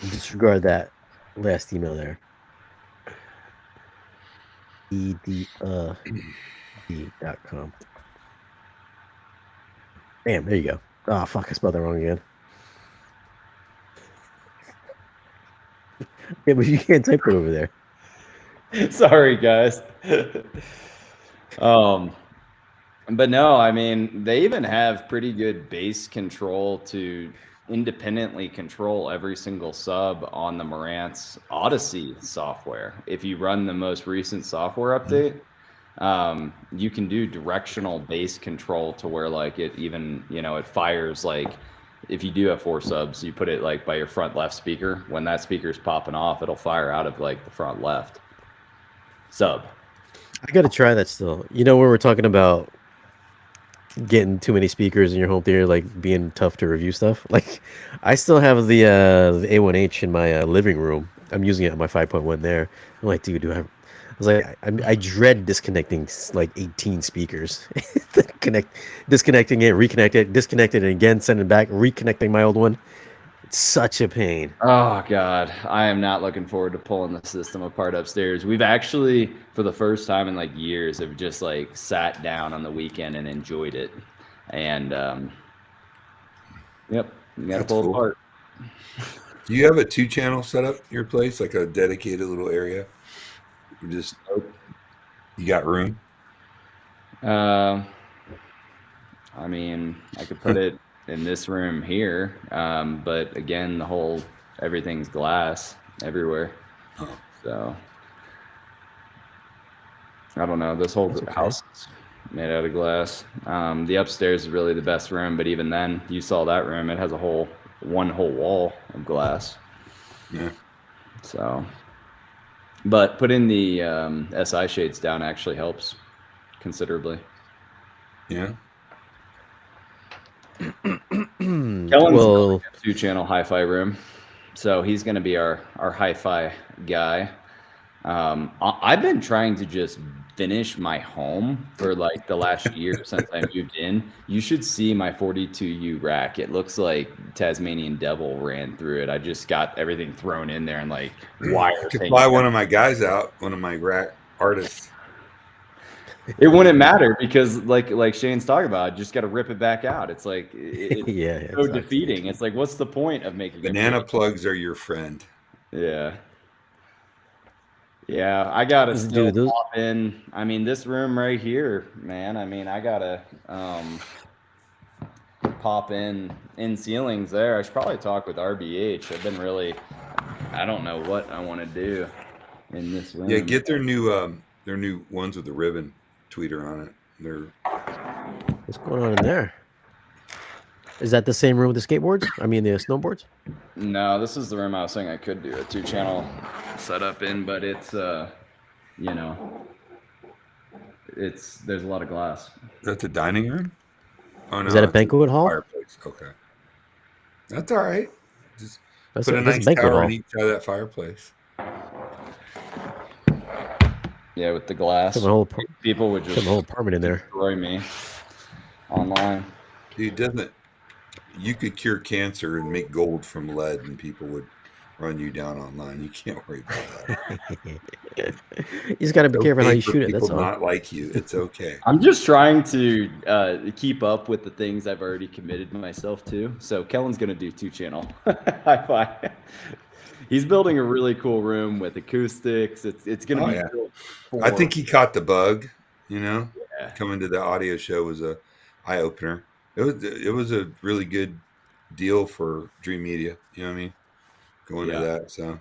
Disregard that last email there. ED.com. Bam, there you go. Oh, fuck, I spelled that wrong again. Yeah, but you can't type it over there. Sorry, guys. But no, I mean, they even have pretty good base control to independently control every single sub on the Marantz Odyssey software. If you run the most recent software update, you can do directional base control to where like it even, it fires like if you do have 4 subs, you put it like by your front left speaker. When that speaker's popping off, it'll fire out of like the front left sub. I got to try that still. You know, when we're talking about getting too many speakers in your home theater, like being tough to review stuff. Like, I still have the A1H in my living room. I'm using it on my 5.1 there. I'm like, dude, I was like, I dread disconnecting like 18 speakers. Disconnecting it, reconnect it, disconnect it again, send it back, reconnecting my old one. It's such a pain. Oh God, I am not looking forward to pulling the system apart upstairs. We've actually, for the first time in like years, have just like sat down on the weekend and enjoyed it. And yep, you gotta That's pull it cool. apart. Do you have a 2-channel setup in your place, like a dedicated little area? You got room? I mean, I could put it in this room here, but again, everything's glass everywhere. Oh. So I don't know. This whole house is made out of glass. The upstairs is really the best room, but even then, you saw that room. It has one whole wall of glass. Yeah. So, but putting the SI shades down actually helps considerably. Yeah. Well, a 2-channel hi-fi room, so he's going to be our hi-fi guy. I've been trying to just finish my home for like the last year since I moved in. You should see my 42U rack. It looks like Tasmanian devil ran through it. I just got everything thrown in there and like wires. I could fly one of my guys out, one of my rack artists. It wouldn't matter because like Shane's talking about, I just got to rip it back out. It's like it's yeah, so defeating. It's like, what's the point of making banana plugs are your friend? Yeah. Yeah, I gotta still pop in. I mean, this room right here, man. I mean, I gotta pop in ceilings there. I should probably talk with RBH. I've been really, I don't know what I want to do in this room. Yeah, get their new ones with the ribbon tweeter on it. What's going on in there? Is that the same room with the skateboards? I mean, the snowboards? No, this is the room I was saying I could do a 2-channel setup in, but it's you know, there's a lot of glass. That's a dining room? Oh no. Is that a banquet hall? Fireplace. Okay. That's all right. Just That's put a nice banquet tower hall. on each side of that fireplace. Yeah, with the glass. People would just put my whole apartment in there. Destroy me online. Dude, you could cure cancer and make gold from lead and people would run you down online. You can't worry about that. You just got to be careful how you shoot it. That's all. Not like you. It's okay. I'm just trying to keep up with the things I've already committed myself to. So Kellen's going to do 2-channel hi-fi. He's building a really cool room with acoustics. It's going to be. Yeah. I think he caught the bug. Coming to the audio show was a eye opener. It was a really good deal for Dream Media. You know what I mean? Going to that. So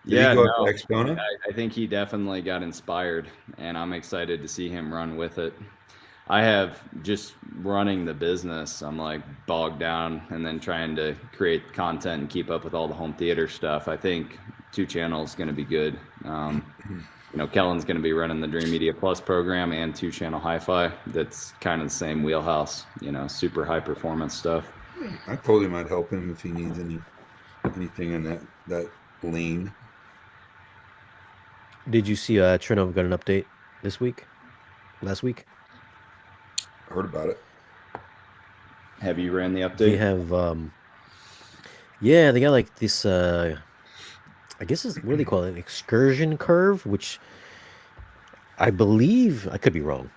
Did he go up to Exponent? I think he definitely got inspired, and I'm excited to see him run with it. I have just running the business. I'm like bogged down and then trying to create content and keep up with all the home theater stuff. I think 2-channel is going to be good. Kellen's going to be running the Dream Media Plus program and 2-channel hi-fi. That's kind of the same wheelhouse, super high performance stuff. I told him I'd help him if he needs anything in that lane. Did you see Trinov got an update last week? I heard about it. Have you ran the update? They have, they got like this, I guess what do they call it? An excursion curve, which I believe, I could be wrong.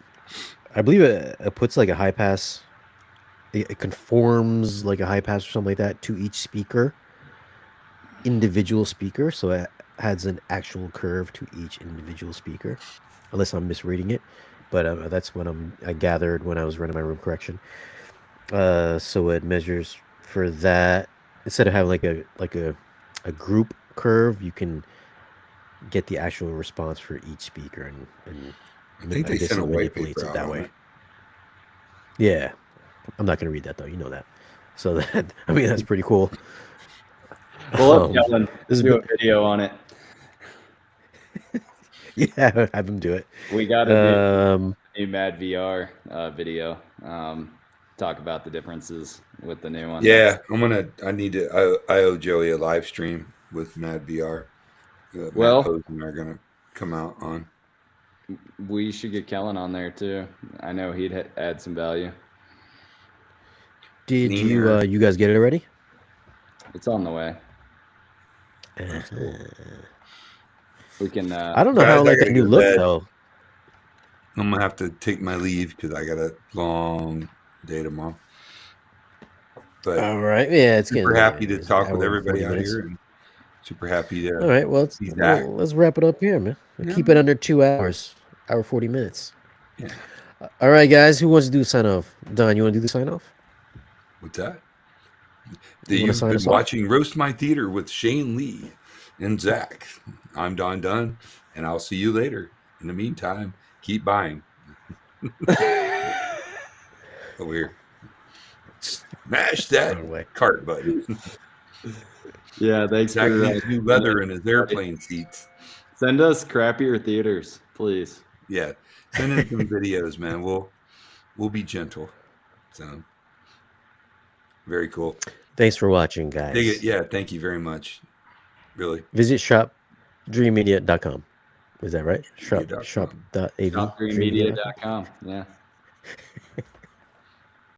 I believe it puts like a high pass, it conforms like a high pass or something like that to each individual speaker. So it adds an actual curve to each individual speaker, unless I'm misreading it. But that's what I gathered when I was running my room correction. So it measures for that. Instead of having like a group curve, you can get the actual response for each speaker, and I think they sent a white paper out that on way. it. Yeah, I'm not gonna read that though. You know that. So that's pretty cool. Well, Kellen, do a video on it. Yeah, have him do it. We got to do a Mad VR video. Talk about the differences with the new one. Yeah, I owe Joey a live stream with Mad VR. Matt Posen are gonna come out on. We should get Kellen on there too. I know he'd add some value. Did you guys get it already? It's on the way. We can. I don't know how like a new look though. I'm gonna have to take my leave because I got a long day tomorrow. But all right, yeah, it's super happy to talk with everybody out here, and super happy to. All right, well, let's wrap it up here, man. Keep it under 2 hours, hour 40 minutes. Yeah. All right, guys, who wants to do the sign off? Don, you want to do the sign off? What's that? You've been watching Roast My Theater with Shane Lee and Zach. I'm Don Dunn, and I'll see you later. In the meantime, keep buying. Weird. Smash that cart button. Yeah, thanks Zach for needs new leather in his airplane seats. Send us crappier theaters, please. Yeah, send in some videos, man. We'll be gentle. So, Very cool. Thanks for watching, guys. Dig it. Yeah, thank you very much. Really. Visit shopdreammedia.com. Is that right? Dreammedia.com. Shop.av. Shopdreammedia.com. Yeah.